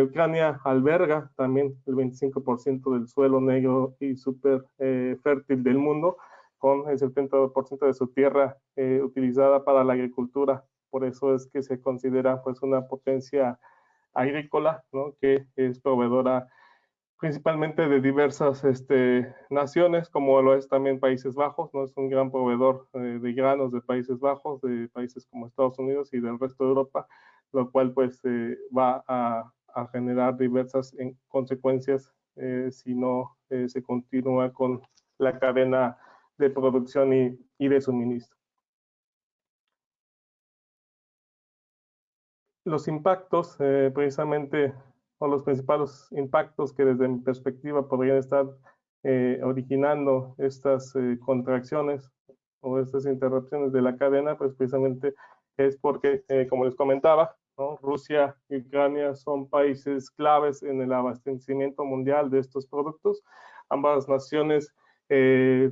Ucrania alberga también el 25% del suelo negro y súper fértil del mundo, con el 70% de su tierra utilizada para la agricultura. Por eso es que se considera pues una potencia agrícola, ¿no? Que es proveedora principalmente de diversas naciones, como lo es también Países Bajos, ¿no? Es un gran proveedor de granos de Países Bajos, de países como Estados Unidos y del resto de Europa, lo cual pues va a generar diversas consecuencias si no se continúa con la cadena de producción y de suministro. Los impactos, precisamente, o los principales impactos que desde mi perspectiva podrían estar originando estas contracciones o estas interrupciones de la cadena, pues precisamente es porque, como les comentaba, ¿no? Rusia y Ucrania son países claves en el abastecimiento mundial de estos productos. Ambas naciones,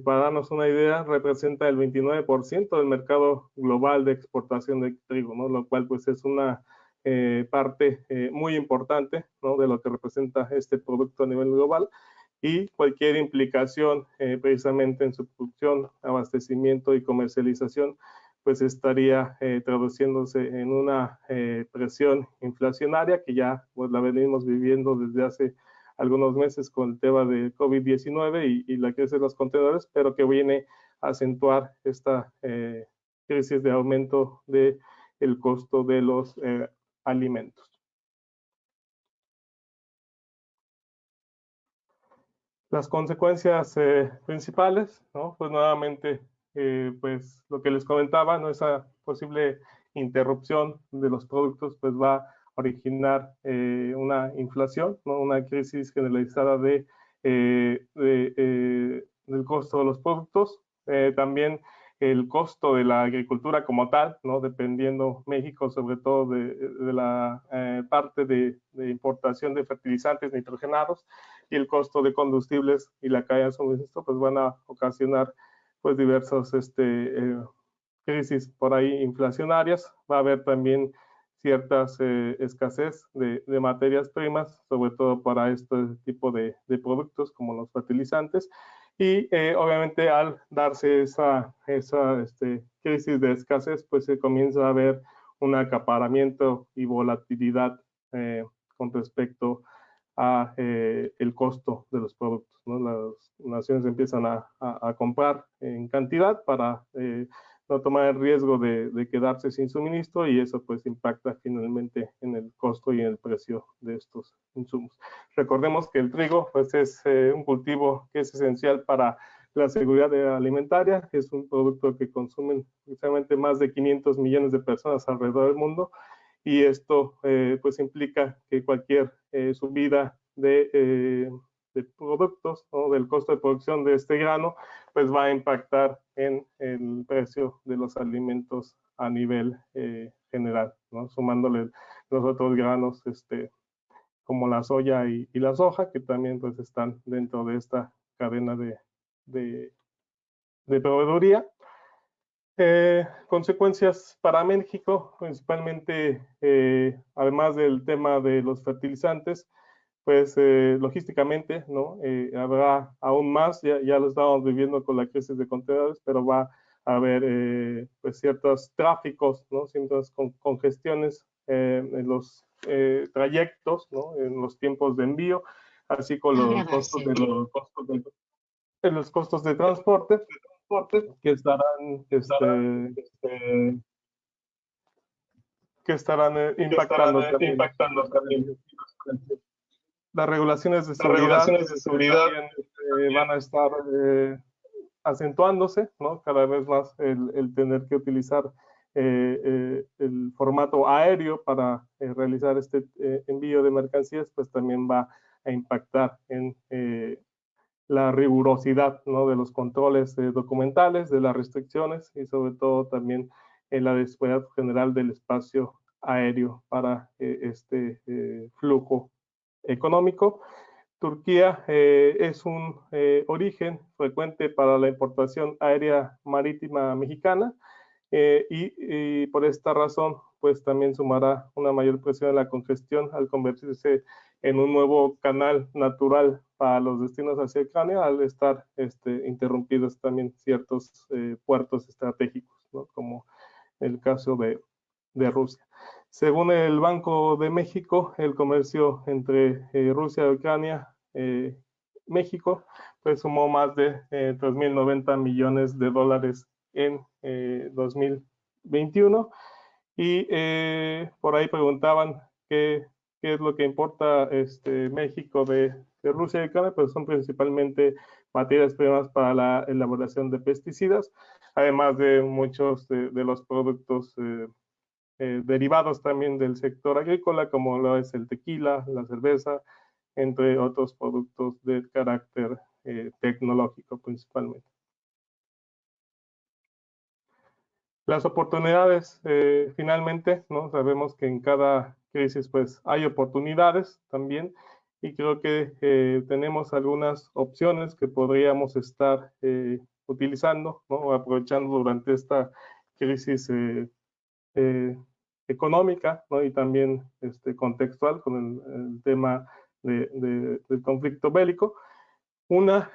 para darnos una idea, representa el 29% del mercado global de exportación de trigo, ¿no? Lo cual pues es una parte muy importante, ¿no? De lo que representa este producto a nivel global, y cualquier implicación precisamente en su producción, abastecimiento y comercialización pues estaría traduciéndose en una presión inflacionaria que ya pues, la venimos viviendo desde hace algunos meses con el tema de COVID-19 y la crisis de los contenedores, pero que viene a acentuar esta crisis de aumento del costo de los alimentos. Las consecuencias principales, ¿no? Pues nuevamente, pues lo que les comentaba, ¿no? Esa posible interrupción de los productos, pues va a originar una inflación, ¿no? Una crisis generalizada del costo de los productos. También el costo de la agricultura como tal, ¿no? Dependiendo México sobre todo de la parte de importación de fertilizantes nitrogenados, y el costo de combustibles y la cadena de suministro, pues van a ocasionar pues diversos crisis por ahí inflacionarias, va a haber también ciertas escasez de materias primas, sobre todo para este tipo de productos como los fertilizantes, y obviamente al darse esa crisis de escasez, pues se comienza a ver un acaparamiento y volatilidad con respecto a el costo de los productos, ¿no? Las naciones empiezan a comprar en cantidad para no tomar el riesgo de quedarse sin suministro, y eso pues impacta finalmente en el costo y en el precio de estos insumos. Recordemos que el trigo pues es un cultivo que es esencial para la seguridad alimentaria, es un producto que consumen precisamente más de 500 millones de personas alrededor del mundo, y esto pues implica que cualquier subida de productos, ¿no?, del costo de producción de este grano, pues va a impactar en el precio de los alimentos a nivel general, ¿no?, sumándole los otros granos como la soya y la soja, que también pues están dentro de esta cadena de proveeduría. Consecuencias para México, principalmente, además del tema de los fertilizantes, pues logísticamente, ¿no? Habrá aún más, ya lo estamos viviendo con la crisis de contenedores, pero va a haber pues ciertos tráficos, ¿no?, ciertas congestiones en los trayectos, ¿no?, en los tiempos de envío, así con los costos de transporte que estarán impactando también. Las regulaciones de seguridad también van a estar acentuándose, ¿no? Cada vez más el tener que utilizar el formato aéreo para realizar este envío de mercancías, pues también va a impactar en la rigurosidad, ¿no?, de los controles documentales, de las restricciones, y sobre todo también en la disponibilidad general del espacio aéreo para este flujo económico. Turquía es un origen frecuente para la importación aérea marítima mexicana, y por esta razón pues también sumará una mayor presión en la congestión al convertirse en un nuevo canal natural para los destinos hacia Ucrania, al estar interrumpidos también ciertos puertos estratégicos, ¿no?, como el caso de Rusia. Según el Banco de México, el comercio entre Rusia y Ucrania, México, pues sumó más de 3.090 millones de dólares en 2021. Y por ahí preguntaban qué es lo que importa México de Rusia y Ucrania, pues son principalmente materias primas para la elaboración de pesticidas, además de muchos de los productos derivados también del sector agrícola, como lo es el tequila, la cerveza, entre otros productos de carácter tecnológico principalmente. Las oportunidades, finalmente, ¿no? Sabemos que en cada crisis pues hay oportunidades también, y creo que tenemos algunas opciones que podríamos estar utilizando, ¿no?, aprovechando durante esta crisis económica, ¿no?, y también contextual con el tema del conflicto bélico. Una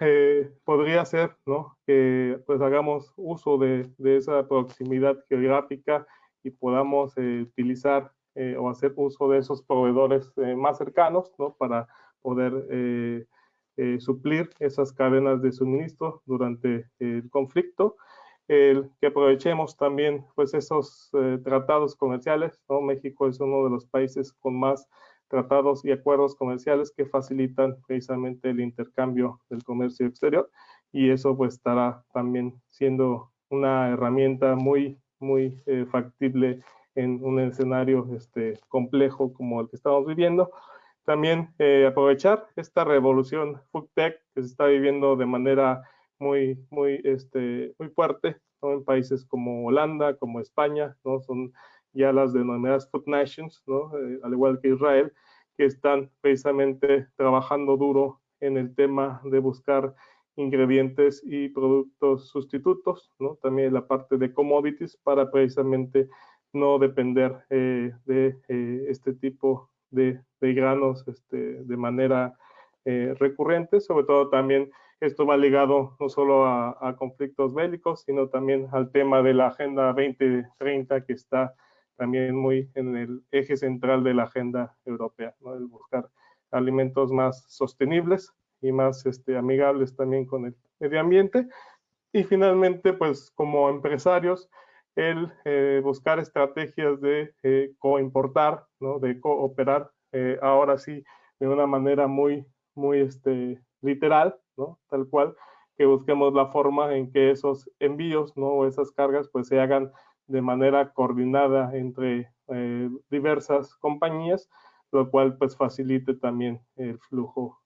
podría ser, ¿no?, que pues hagamos uso de esa proximidad geográfica y podamos utilizar o hacer uso de esos proveedores más cercanos, ¿no?, para poder suplir esas cadenas de suministro durante el conflicto. Que aprovechemos también pues esos tratados comerciales, ¿no? México es uno de los países con más tratados y acuerdos comerciales que facilitan precisamente el intercambio del comercio exterior, y eso pues estará también siendo una herramienta muy factible en un escenario complejo como el que estamos viviendo. También aprovechar esta revolución FoodTech que se está viviendo de manera muy fuerte, ¿no?, en países como Holanda, como España, ¿no? Son ya las denominadas Food Nations, ¿no?, al igual que Israel, que están precisamente trabajando duro en el tema de buscar ingredientes y productos sustitutos, ¿no? También la parte de commodities para precisamente no depender de este tipo de granos de manera recurrente. Sobre todo también esto va ligado no solo a conflictos bélicos, sino también al tema de la Agenda 2030, que está también muy en el eje central de la agenda europea, ¿no? El buscar alimentos más sostenibles y más amigables también con el medio ambiente. Y finalmente, pues como empresarios, el buscar estrategias de coimportar, ¿no? De cooperar, ahora sí, de una manera muy literal, ¿no? Tal cual, que busquemos la forma en que esos envíos, ¿no? O esas cargas, pues se hagan de manera coordinada entre diversas compañías, lo cual pues facilite también el flujo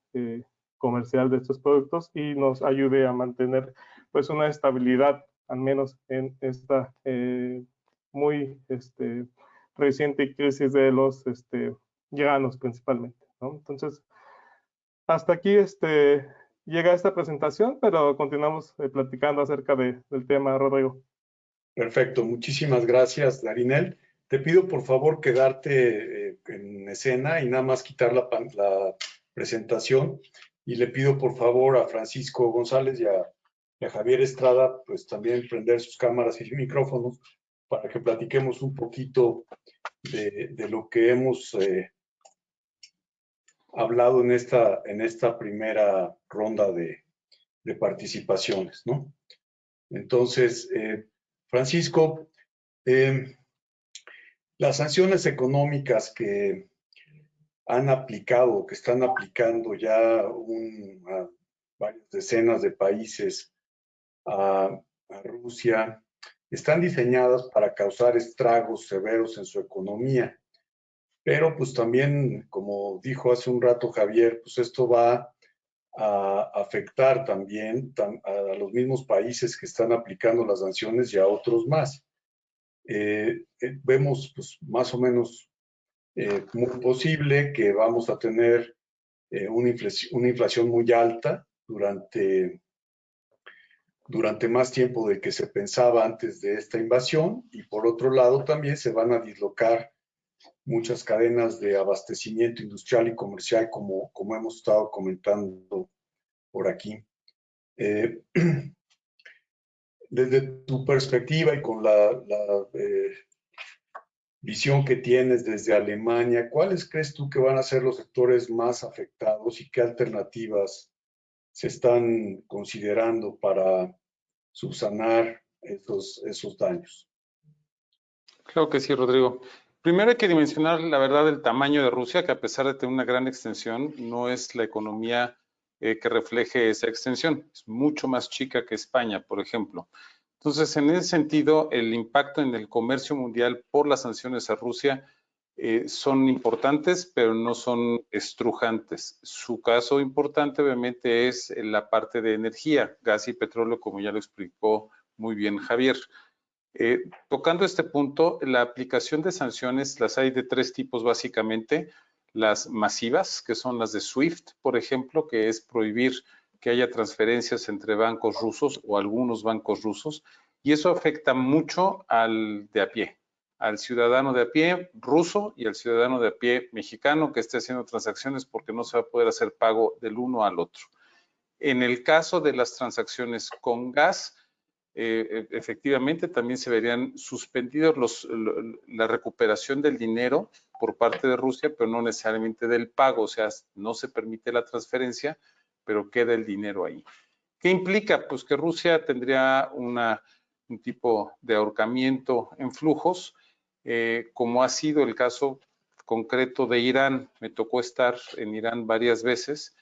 comercial de estos productos y nos ayude a mantener pues una estabilidad, al menos en esta muy reciente crisis de los granos principalmente, ¿no? Entonces, hasta aquí llega esta presentación, pero continuamos platicando acerca del tema, Rodrigo. Perfecto, muchísimas gracias, Darinel. Te pido por favor quedarte en escena y nada más quitar la presentación. Y le pido por favor a Francisco González y a Javier Estrada, pues también prender sus cámaras y micrófonos para que platiquemos un poquito de lo que hemos hablado en esta primera ronda de participaciones, ¿no? Entonces, Francisco, las sanciones económicas que han aplicado, que están aplicando ya a varias decenas de países a Rusia, están diseñadas para causar estragos severos en su economía. Pero pues también, como dijo hace un rato Javier, pues esto va a afectar también a los mismos países que están aplicando las sanciones y a otros más. Vemos pues más o menos muy posible que vamos a tener una inflación muy alta durante más tiempo del que se pensaba antes de esta invasión, y por otro lado también se van a dislocar muchas cadenas de abastecimiento industrial y comercial, como hemos estado comentando por aquí. Desde tu perspectiva y con la visión que tienes desde Alemania, ¿cuáles crees tú que van a ser los sectores más afectados y qué alternativas se están considerando para subsanar esos daños? Claro que sí, Rodrigo. Primero hay que dimensionar la verdad del tamaño de Rusia, que a pesar de tener una gran extensión, no es la economía que refleje esa extensión. Es mucho más chica que España, por ejemplo. Entonces, en ese sentido, el impacto en el comercio mundial por las sanciones a Rusia son importantes, pero no son estrujantes. Su caso importante, obviamente, es la parte de energía, gas y petróleo, como ya lo explicó muy bien Javier. Tocando este punto, la aplicación de sanciones las hay de tres tipos básicamente. Las masivas, que son las de SWIFT, por ejemplo, que es prohibir que haya transferencias entre bancos rusos o algunos bancos rusos, y eso afecta mucho al de a pie, al ciudadano de a pie ruso y al ciudadano de a pie mexicano que esté haciendo transacciones, porque no se va a poder hacer pago del uno al otro. En el caso de las transacciones con gas, efectivamente también se verían suspendidos la recuperación del dinero por parte de Rusia, pero no necesariamente del pago, o sea, no se permite la transferencia, pero queda el dinero ahí. ¿Qué implica? Pues que Rusia tendría un tipo de ahorcamiento en flujos, como ha sido el caso concreto de Irán. Me tocó estar en Irán varias veces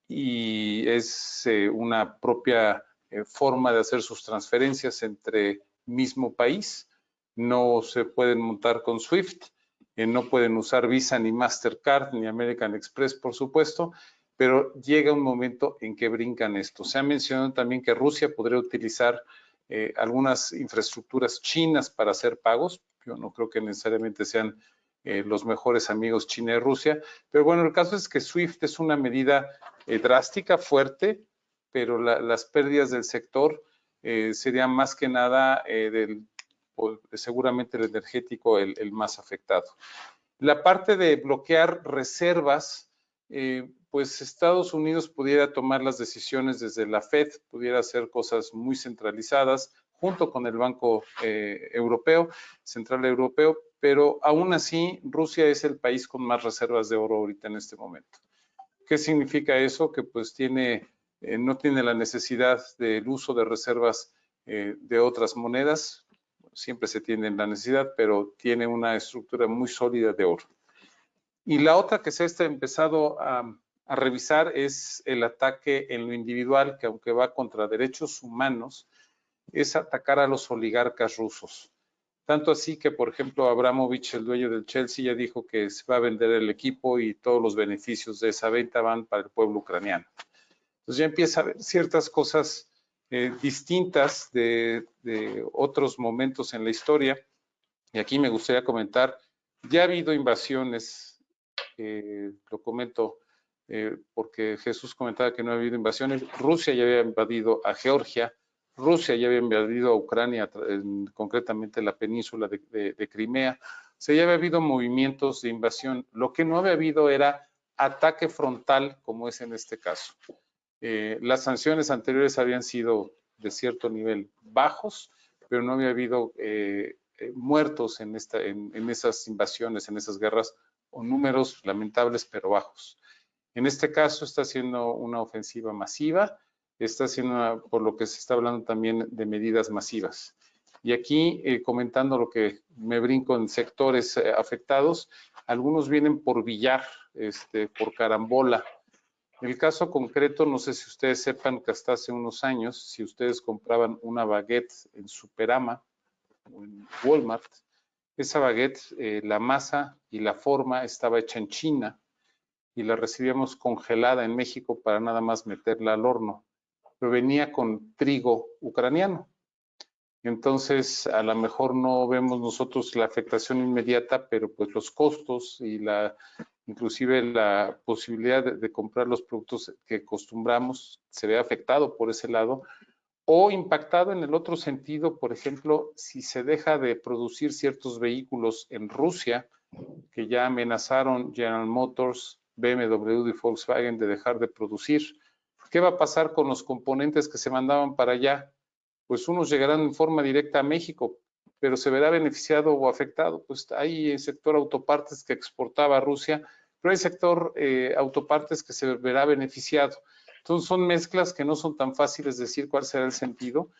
y es una propia forma de hacer sus transferencias entre mismo país. No se pueden montar con SWIFT, no pueden usar Visa ni Mastercard ni American Express, por supuesto, pero llega un momento en que brincan esto. Se ha mencionado también que Rusia podría utilizar algunas infraestructuras chinas para hacer pagos. Yo no creo que necesariamente sean los mejores amigos China y Rusia, pero bueno, el caso es que SWIFT es una medida drástica, fuerte, pero las pérdidas del sector serían más que nada seguramente el energético el más afectado. La parte de bloquear reservas, pues Estados Unidos pudiera tomar las decisiones desde la Fed, pudiera hacer cosas muy centralizadas junto con el Banco Central Europeo, pero aún así Rusia es el país con más reservas de oro ahorita en este momento. ¿Qué significa eso? Que pues no tiene la necesidad del uso de reservas de otras monedas. Siempre se tiene la necesidad, pero tiene una estructura muy sólida de oro. Y la otra que se ha empezado a revisar es el ataque en lo individual, que aunque va contra derechos humanos, es atacar a los oligarcas rusos. Tanto así que, por ejemplo, Abramovich, el dueño del Chelsea, ya dijo que se va a vender el equipo y todos los beneficios de esa venta van para el pueblo ucraniano. Entonces ya empieza a haber ciertas cosas distintas de otros momentos en la historia. Y aquí me gustaría comentar, ya ha habido invasiones, lo comento porque Jesús comentaba que no ha habido invasiones. Rusia ya había invadido a Georgia, Rusia ya había invadido a Ucrania, concretamente la península de Crimea. O sea, ya había habido movimientos de invasión. Lo que no había habido era ataque frontal, como es en este caso. Las sanciones anteriores habían sido de cierto nivel bajos, pero no había habido muertos en esas invasiones, en esas guerras, o números lamentables pero bajos. En este caso está siendo una ofensiva masiva, está siendo, por lo que se está hablando también de medidas masivas. Y aquí, comentando lo que me brinco en sectores afectados, algunos vienen por billar, por carambola. En el caso concreto, no sé si ustedes sepan que hasta hace unos años, si ustedes compraban una baguette en Superama o en Walmart, esa baguette, la masa y la forma estaba hecha en China y la recibíamos congelada en México para nada más meterla al horno, pero venía con trigo ucraniano. Entonces, a lo mejor no vemos nosotros la afectación inmediata, pero pues los costos y inclusive la posibilidad de comprar los productos que acostumbramos se ve afectado por ese lado, o impactado en el otro sentido, por ejemplo, si se deja de producir ciertos vehículos en Rusia, que ya amenazaron General Motors, BMW y Volkswagen de dejar de producir. ¿Qué va a pasar con los componentes que se mandaban para allá? Pues unos llegarán en forma directa a México, pero se verá beneficiado o afectado. Pues hay el sector autopartes que exportaba a Rusia, pero hay sector autopartes que se verá beneficiado. Entonces son mezclas que no son tan fáciles de decir cuál será el sentido.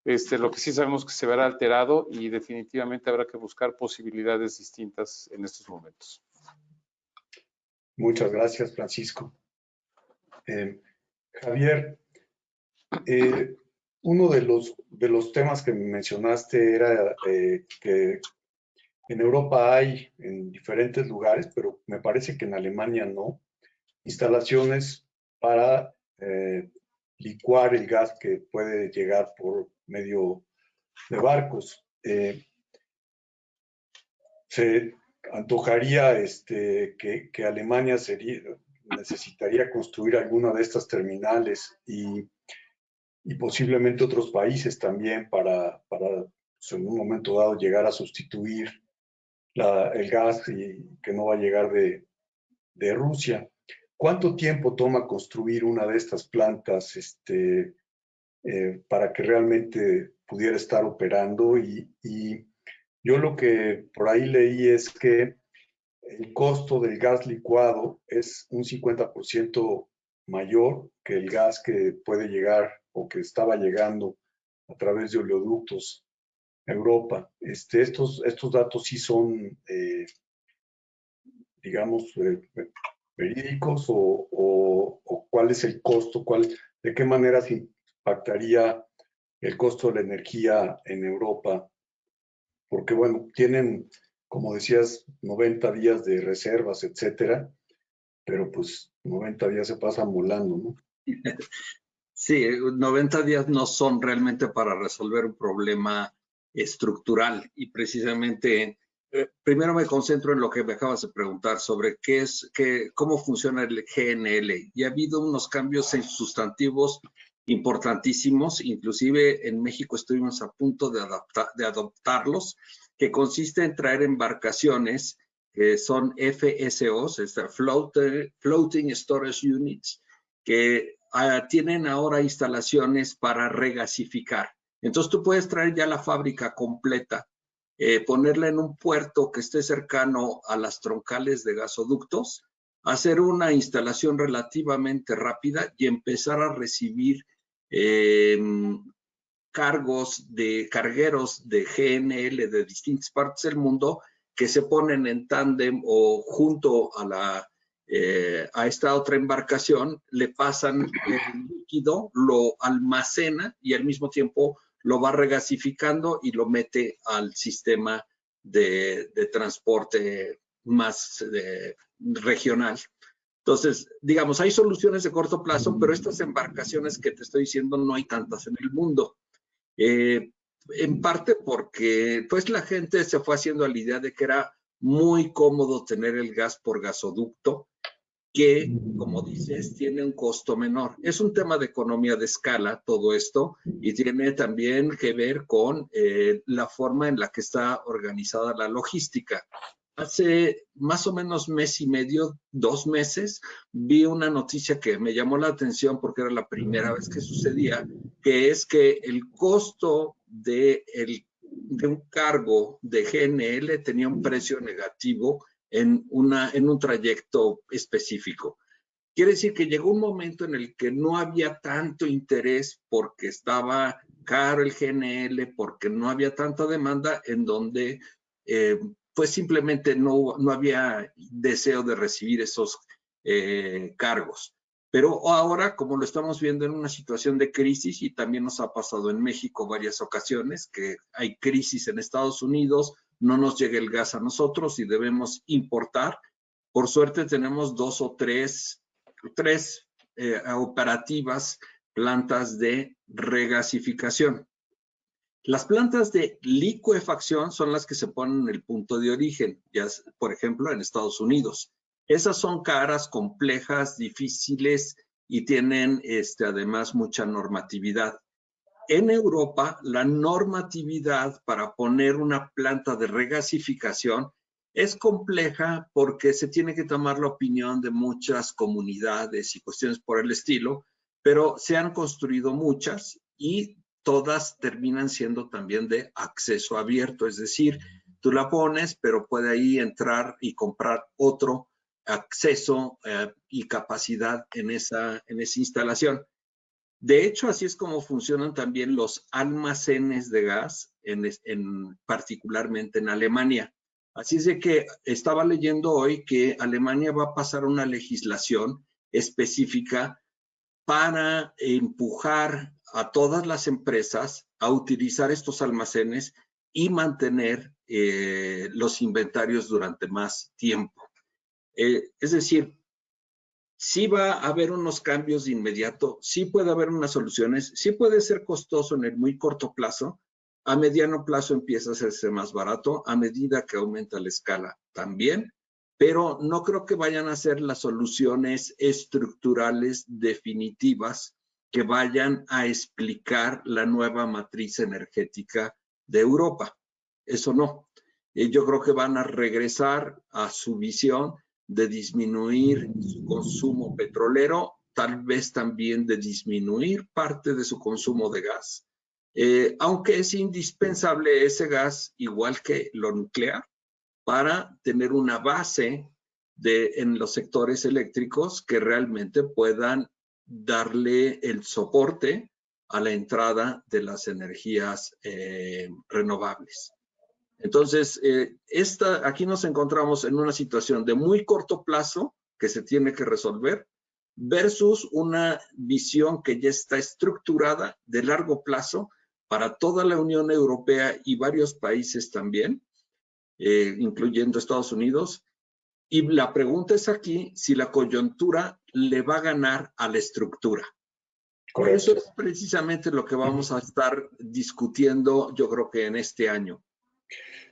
Lo que sí sabemos que se verá alterado y definitivamente habrá que buscar posibilidades distintas en estos momentos. Muchas gracias, Francisco. Javier, uno de los temas que mencionaste era que en Europa hay en diferentes lugares, pero me parece que en Alemania no, instalaciones para licuar el gas que puede llegar por medio de barcos. Se antojaría que Alemania necesitaría construir alguna de estas terminales y posiblemente otros países también para pues, en un momento dado llegar a sustituir el gas y que no va a llegar de Rusia. ¿Cuánto tiempo toma construir una de estas plantas para que realmente pudiera estar operando? Y yo lo que por ahí leí es que el costo del gas licuado es un 50% mayor que el gas que puede llegar o que estaba llegando a través de oleoductos a Europa. Estos datos sí son, digamos, verídicos o cuál es el costo, de qué manera se impactaría el costo de la energía en Europa, porque bueno, tienen, como decías, 90 días de reservas, etcétera, pero pues 90 días se pasan volando, ¿no? Sí, 90 días no son realmente para resolver un problema estructural y precisamente primero me concentro en lo que me acabas de preguntar sobre cómo funciona el GNL. Y ha habido unos cambios sustantivos importantísimos, inclusive en México estuvimos a punto de adoptarlos, que consiste en traer embarcaciones que son FSOs, Floating Storage Units, que tienen ahora instalaciones para regasificar. Entonces tú puedes traer ya la fábrica completa, ponerla en un puerto que esté cercano a las troncales de gasoductos, hacer una instalación relativamente rápida y empezar a recibir cargueros de GNL de distintas partes del mundo que se ponen en tándem o junto a esta otra embarcación, le pasan el líquido, lo almacena y al mismo tiempo lo va regasificando y lo mete al sistema de transporte más regional. Entonces, digamos, hay soluciones de corto plazo, pero estas embarcaciones que te estoy diciendo no hay tantas en el mundo. En parte porque pues la gente se fue haciendo a la idea de que era muy cómodo tener el gas por gasoducto, que, como dices, tiene un costo menor. Es un tema de economía de escala todo esto y tiene también que ver con la forma en la que está organizada la logística. Hace más o menos mes y medio, 2 meses, vi una noticia que me llamó la atención porque era la primera vez que sucedía, que es que el costo de un cargo de GNL tenía un precio negativo en un trayecto específico. Quiere decir que llegó un momento en el que no había tanto interés porque estaba caro el GNL, porque no había tanta demanda, en donde pues simplemente no había deseo de recibir esos cargos. Pero ahora, como lo estamos viendo en una situación de crisis, y también nos ha pasado en México varias ocasiones, que hay crisis en Estados Unidos, no nos llega el gas a nosotros y debemos importar. Por suerte tenemos 2 o 3 operativas plantas de regasificación. Las plantas de licuefacción son las que se ponen en el punto de origen, ya, por ejemplo, en Estados Unidos. Esas son caras, complejas, difíciles y tienen además mucha normatividad. En Europa, la normatividad para poner una planta de regasificación es compleja porque se tiene que tomar la opinión de muchas comunidades y cuestiones por el estilo, pero se han construido muchas y todas terminan siendo también de acceso abierto, es decir, tú la pones, pero puede ahí entrar y comprar otro acceso y capacidad en esa instalación. De hecho, así es como funcionan también los almacenes de gas, particularmente en Alemania. Así es de que estaba leyendo hoy que Alemania va a pasar una legislación específica para empujar a todas las empresas a utilizar estos almacenes y mantener los inventarios durante más tiempo. Es decir, sí va a haber unos cambios de inmediato, sí puede haber unas soluciones, sí puede ser costoso en el muy corto plazo, a mediano plazo empieza a hacerse más barato, a medida que aumenta la escala también, pero no creo que vayan a ser las soluciones estructurales definitivas que vayan a explicar la nueva matriz energética de Europa. Eso no. Yo creo que van a regresar a su visión de disminuir su consumo petrolero, tal vez también de disminuir parte de su consumo de gas, aunque es indispensable ese gas, igual que lo nuclear, para tener una base en los sectores eléctricos que realmente puedan darle el soporte a la entrada de las energías renovables. Entonces, aquí nos encontramos en una situación de muy corto plazo que se tiene que resolver versus una visión que ya está estructurada de largo plazo para toda la Unión Europea y varios países también, incluyendo Estados Unidos. Y la pregunta es aquí si la coyuntura le va a ganar a la estructura. Correcto. Eso es precisamente lo que vamos a estar discutiendo, yo creo que en este año.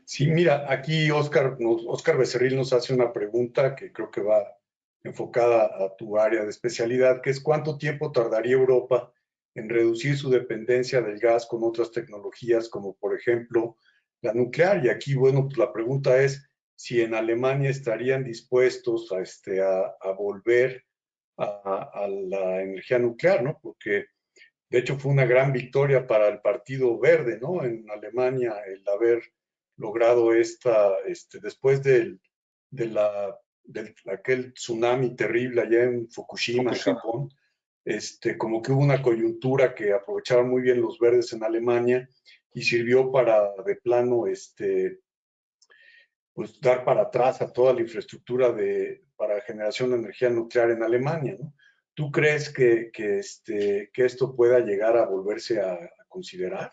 Sí, mira, aquí Óscar Becerril nos hace una pregunta que creo que va enfocada a tu área de especialidad, que es ¿cuánto tiempo tardaría Europa en reducir su dependencia del gas con otras tecnologías, como por ejemplo la nuclear. Y aquí, bueno, pues la pregunta es si en Alemania estarían dispuestos a volver a la energía nuclear, ¿no? Porque de hecho fue una gran victoria para el Partido Verde, ¿no? En Alemania el haber logrado después de aquel tsunami terrible allá en Fukushima, en Japón, como que hubo una coyuntura que aprovecharon muy bien los verdes en Alemania y sirvió para de plano pues dar para atrás a toda la infraestructura para generación de energía nuclear en Alemania, ¿no? ¿Tú crees que esto pueda llegar a volverse a considerar?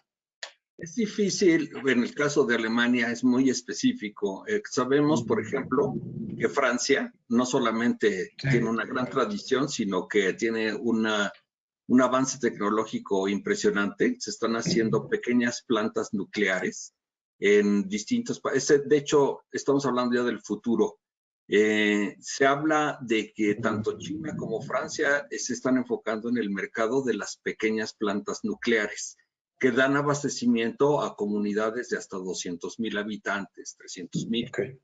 Es difícil, en el caso de Alemania es muy específico. Sabemos, por ejemplo, que Francia no solamente tiene una gran tradición, sino que tiene un avance tecnológico impresionante. Se están haciendo pequeñas plantas nucleares en distintos países. De hecho, estamos hablando ya del futuro. Se habla de que tanto China como Francia se están enfocando en el mercado de las pequeñas plantas nucleares, que dan abastecimiento a comunidades de hasta 200,000 habitantes, 300,000. Okay.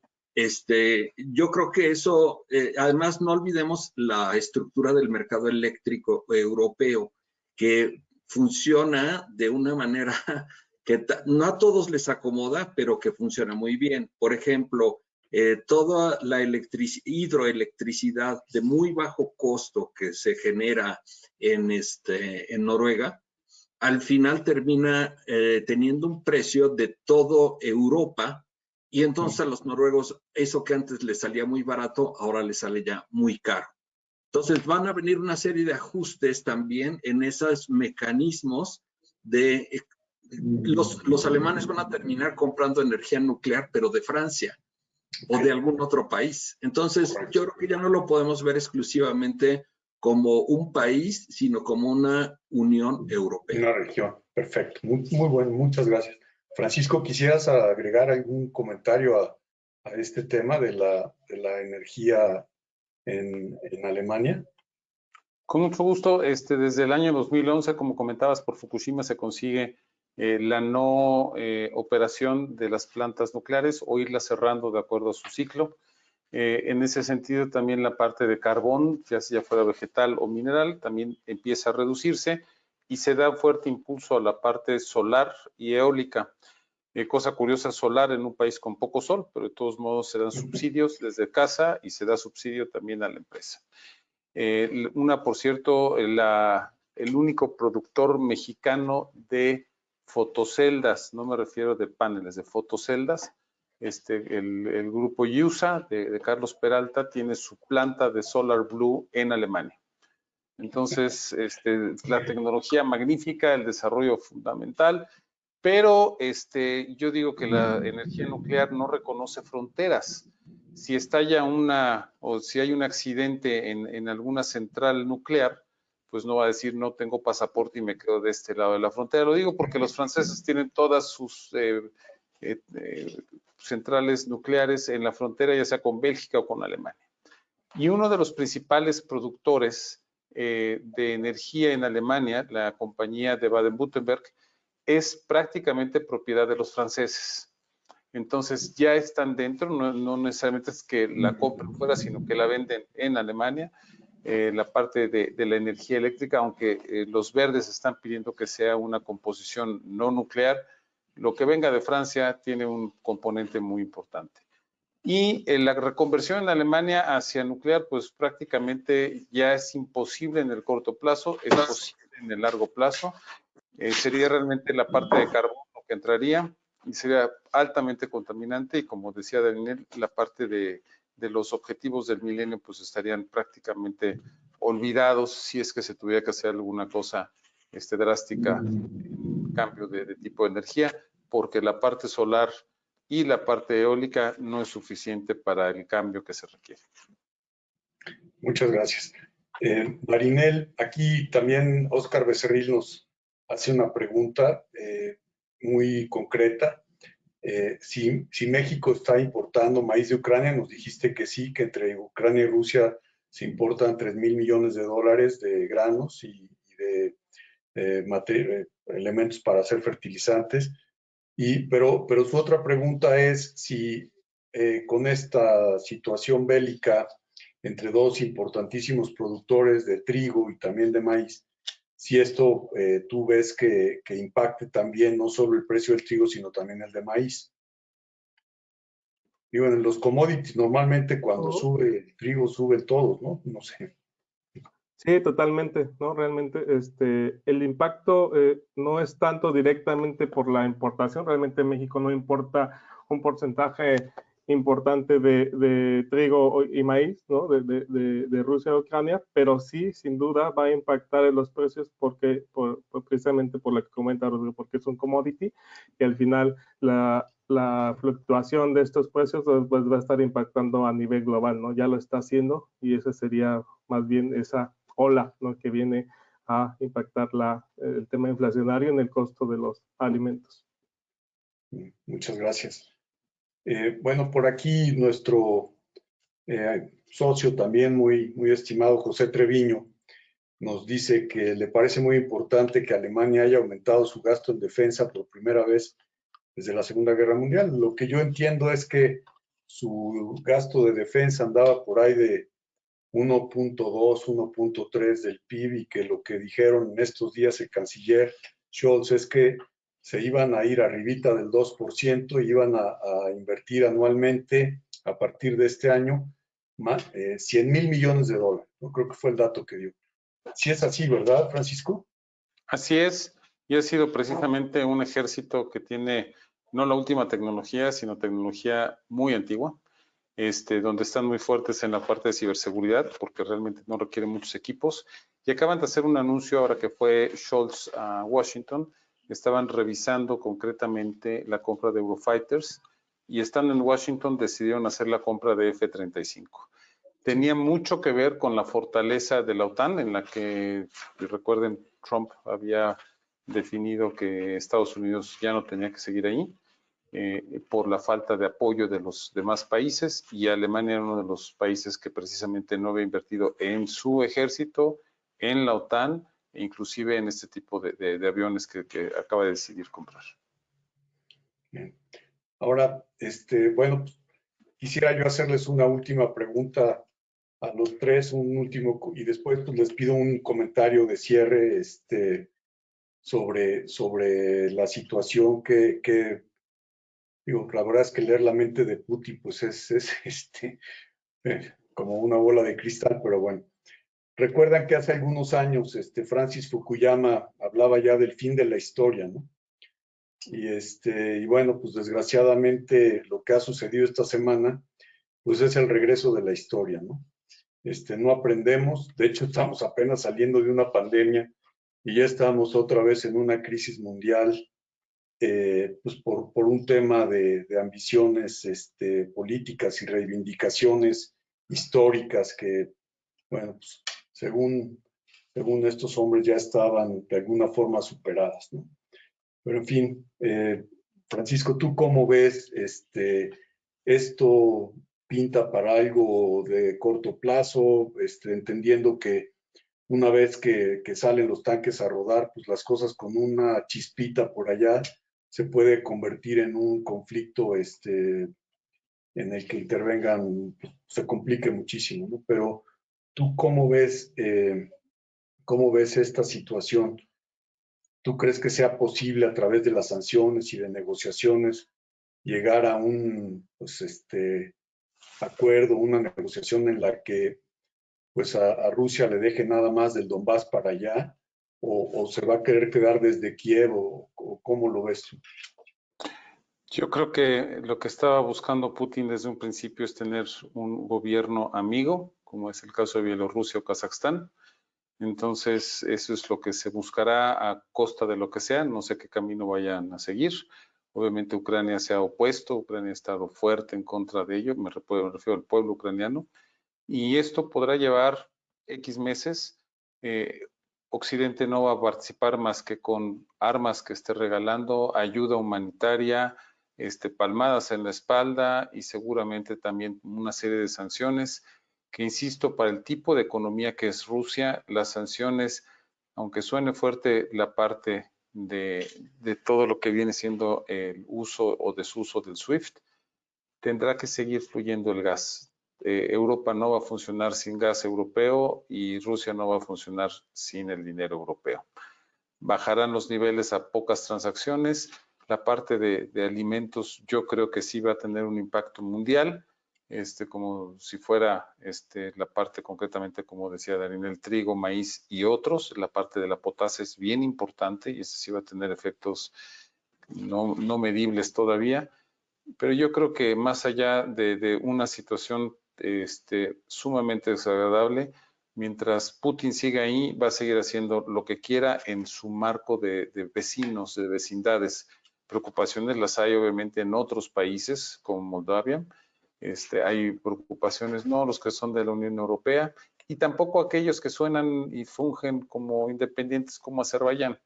Yo creo que eso, además no olvidemos la estructura del mercado eléctrico europeo, que funciona de una manera que no a todos les acomoda, pero que funciona muy bien. Por ejemplo, toda la hidroelectricidad de muy bajo costo que se genera en Noruega, al final termina teniendo un precio de toda Europa, y entonces a los noruegos eso que antes les salía muy barato, ahora les sale ya muy caro. Entonces van a venir una serie de ajustes también en esos mecanismos de... Los alemanes van a terminar comprando energía nuclear, pero de Francia o de algún otro país. Entonces yo creo que ya no lo podemos ver exclusivamente como un país, sino como una Unión Europea. Una región, perfecto. Muy bueno, muchas gracias. Francisco, ¿quisieras agregar algún comentario a este tema de la energía en Alemania? Con mucho gusto. Desde el año 2011, como comentabas, por Fukushima se consigue la no operación de las plantas nucleares o irlas cerrando de acuerdo a su ciclo. En ese sentido, también la parte de carbón, ya sea fuera vegetal o mineral, también empieza a reducirse y se da fuerte impulso a la parte solar y eólica. Cosa curiosa, solar en un país con poco sol, pero de todos modos se dan subsidios desde casa y se da subsidio también a la empresa. Por cierto, el único productor mexicano de fotoceldas, no me refiero de paneles, de fotoceldas. El grupo IUSA de Carlos Peralta tiene su planta de Solar Blue en Alemania. Entonces, la tecnología magnífica, el desarrollo fundamental, pero yo digo que la energía nuclear no reconoce fronteras. Si estalla o si hay un accidente en alguna central nuclear, pues no va a decir no tengo pasaporte y me quedo de este lado de la frontera. Lo digo porque los franceses tienen todas sus centrales nucleares en la frontera, ya sea con Bélgica o con Alemania. Y uno de los principales productores de energía en Alemania, la compañía de Baden-Württemberg, es prácticamente propiedad de los franceses. Entonces ya están dentro, no necesariamente es que la compren fuera, sino que la venden en Alemania, la parte de la energía eléctrica, aunque los verdes están pidiendo que sea una composición no nuclear, lo que venga de Francia tiene un componente muy importante. Y la reconversión en Alemania hacia nuclear, pues prácticamente ya es imposible en el corto plazo, es posible en el largo plazo. Sería realmente la parte de carbón lo que entraría y sería altamente contaminante, y como decía Daniel, la parte de los objetivos del milenio pues estarían prácticamente olvidados si es que se tuviera que hacer alguna cosa drástica en cambio de tipo de energía, porque la parte solar y la parte eólica no es suficiente para el cambio que se requiere. Muchas gracias. Marinel, aquí también Óscar Becerril nos hace una pregunta muy concreta. Si México está importando maíz de Ucrania, nos dijiste que sí, que entre Ucrania y Rusia se importan $3,000 millones de granos y de elementos para hacer fertilizantes. Pero su otra pregunta es si con esta situación bélica entre dos importantísimos productores de trigo y también de maíz, si esto tú ves que impacte también no solo el precio del trigo, sino también el de maíz. Digo, en los commodities normalmente cuando sube el trigo suben todos, ¿no? No sé. Sí, totalmente, ¿no? Realmente el impacto no es tanto directamente por la importación, realmente México no importa un porcentaje importante de trigo y maíz, ¿no? De Rusia a Ucrania, pero sí, sin duda, va a impactar en los precios precisamente por lo que comenta Rodrigo, porque es un commodity y al final la fluctuación de estos precios pues, va a estar impactando a nivel global, ¿no? Ya lo está haciendo y ese sería más bien esa ola, ¿no? Que viene a impactar el tema inflacionario en el costo de los alimentos. Muchas gracias. Bueno, por aquí nuestro socio también muy estimado, José Treviño, nos dice que le parece muy importante que Alemania haya aumentado su gasto en defensa por primera vez desde la Segunda Guerra Mundial. Lo que yo entiendo es que su gasto de defensa andaba por ahí de 1.2, 1.3 del PIB y que lo que dijeron en estos días el canciller Scholz es que se iban a ir arribita del 2% y iban a invertir anualmente a partir de este año 100,000 millones de dólares. No creo que fue el dato que dio. Sí es así, ¿verdad, Francisco? Así es, y ha sido precisamente un ejército que tiene no la última tecnología, sino tecnología muy antigua, donde están muy fuertes en la parte de ciberseguridad, porque realmente no requieren muchos equipos. Y acaban de hacer un anuncio ahora que fue Scholz a Washington. Estaban revisando concretamente la compra de Eurofighters y estando en Washington decidieron hacer la compra de F-35. Tenía mucho que ver con la fortaleza de la OTAN, en la que, recuerden, Trump había definido que Estados Unidos ya no tenía que seguir ahí por la falta de apoyo de los demás países, y Alemania era uno de los países que precisamente no había invertido en su ejército, en la OTAN, e inclusive en este tipo de aviones que acaba de decidir comprar. Bien. Ahora, bueno, pues, quisiera yo hacerles una última pregunta a los tres, y después pues, les pido un comentario de cierre sobre la situación que digo, la verdad es que leer la mente de Putin pues es como una bola de cristal, pero bueno. Recuerdan que hace algunos años Francis Fukuyama hablaba ya del fin de la historia, ¿no? Y bueno, pues desgraciadamente lo que ha sucedido esta semana pues es el regreso de la historia, ¿no? No aprendemos, de hecho estamos apenas saliendo de una pandemia y ya estamos otra vez en una crisis mundial, pues por un tema de ambiciones políticas y reivindicaciones históricas que, bueno, pues según estos hombres ya estaban de alguna forma superadas, ¿no? Pero en fin, Francisco, ¿tú cómo ves esto? ¿Pinta para algo de corto plazo, entendiendo que una vez que salen los tanques a rodar, pues las cosas con una chispita por allá se puede convertir en un conflicto en el que intervengan, pues, se complique muchísimo, ¿no? Pero ¿tú cómo ves esta situación? ¿Tú crees que sea posible a través de las sanciones y de negociaciones llegar a un acuerdo, una negociación en la que pues a Rusia le deje nada más del Donbass para allá, o se va a querer quedar desde Kiev, o cómo lo ves tú? Yo creo que lo que estaba buscando Putin desde un principio es tener un gobierno amigo, como es el caso de Bielorrusia o Kazajstán. Entonces, eso es lo que se buscará a costa de lo que sea. No sé qué camino vayan a seguir. Obviamente Ucrania se ha opuesto, Ucrania ha estado fuerte en contra de ello, me refiero al pueblo ucraniano, y esto podrá llevar X meses. Occidente no va a participar más que con armas que esté regalando, ayuda humanitaria, palmadas en la espalda y seguramente también una serie de sanciones que, insisto, para el tipo de economía que es Rusia, las sanciones aunque suene fuerte la parte de todo lo que viene siendo el uso o desuso del SWIFT, tendrá que seguir fluyendo el gas. Europa no va a funcionar sin gas europeo y Rusia no va a funcionar sin el dinero europeo. Bajarán los niveles a pocas transacciones. La parte de alimentos yo creo que sí va a tener un impacto mundial, como si fuera la parte concretamente, como decía Darín, el trigo, maíz y otros. La parte de la potasa es bien importante y sí va a tener efectos no medibles todavía. Pero yo creo que más allá de una situación sumamente desagradable, mientras Putin siga ahí, va a seguir haciendo lo que quiera en su marco de vecinos, de vecindades. Preocupaciones las hay obviamente en otros países como Moldavia. Hay preocupaciones, no los que son de la Unión Europea, y tampoco aquellos que suenan y fungen como independientes como Azerbaiyán,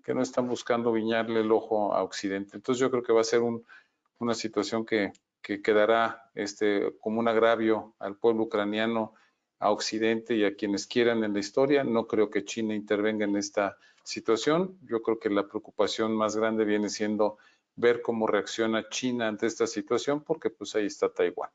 que no están buscando guiñarle el ojo a Occidente. Entonces yo creo que va a ser una situación que quedará como un agravio al pueblo ucraniano, a Occidente y a quienes quieran en la historia. No creo que China intervenga en esta situación. Yo creo que la preocupación más grande viene siendo ver cómo reacciona China ante esta situación, porque pues ahí está Taiwán.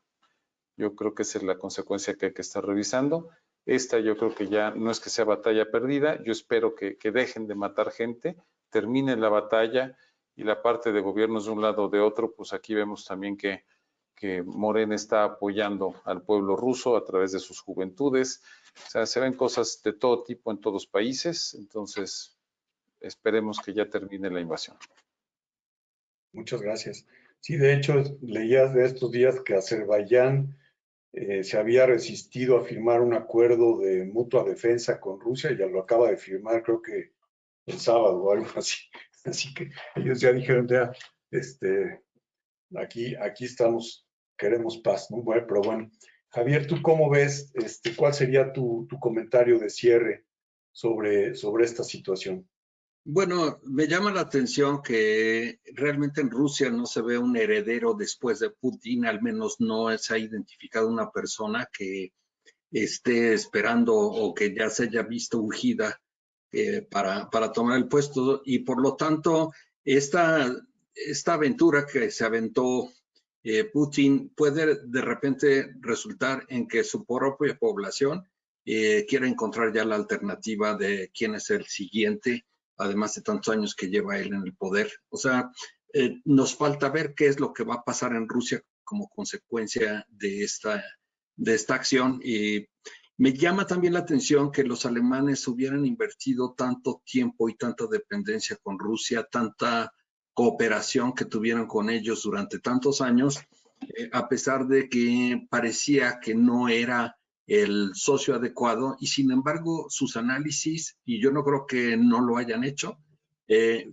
Yo creo que esa es la consecuencia que hay que estar revisando. Esta yo creo que ya no es que sea batalla perdida. Yo espero que dejen de matar gente, termine la batalla, y la parte de gobiernos de un lado o de otro, pues aquí vemos también que Morena está apoyando al pueblo ruso a través de sus juventudes. O sea, se ven cosas de todo tipo en todos países. Entonces, esperemos que ya termine la invasión. Muchas gracias. Sí, de hecho, leías de estos días que Azerbaiyán se había resistido a firmar un acuerdo de mutua defensa con Rusia, y ya lo acaba de firmar, creo que el sábado o algo así. Así que ellos ya dijeron, ya, aquí estamos, queremos paz, ¿no? Bueno, pero bueno, Javier, ¿tú cómo ves, cuál sería tu comentario de cierre sobre esta situación? Bueno, me llama la atención que realmente en Rusia no se ve un heredero después de Putin, al menos no se ha identificado una persona que esté esperando o que ya se haya visto ungida para tomar el puesto, y por lo tanto esta aventura que se aventó Putin puede de repente resultar en que su propia población quiera encontrar ya la alternativa de quién es el siguiente, además de tantos años que lleva él en el poder. O sea, nos falta ver qué es lo que va a pasar en Rusia como consecuencia de esta acción. Y me llama también la atención que los alemanes hubieran invertido tanto tiempo y tanta dependencia con Rusia, tanta cooperación que tuvieron con ellos durante tantos años, a pesar de que parecía que no era el socio adecuado, y sin embargo sus análisis, y yo no creo que no lo hayan hecho,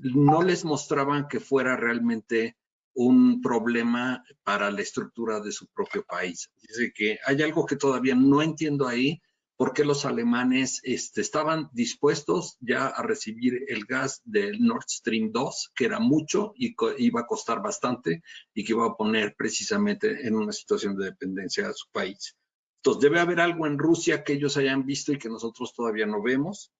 no les mostraban que fuera realmente un problema para la estructura de su propio país. Dice que hay algo que todavía no entiendo ahí, por qué los alemanes estaban dispuestos ya a recibir el gas del Nord Stream 2, que era mucho y iba a costar bastante, y que iba a poner precisamente en una situación de dependencia a su país. Entonces debe haber algo en Rusia que ellos hayan visto y que nosotros todavía no vemos.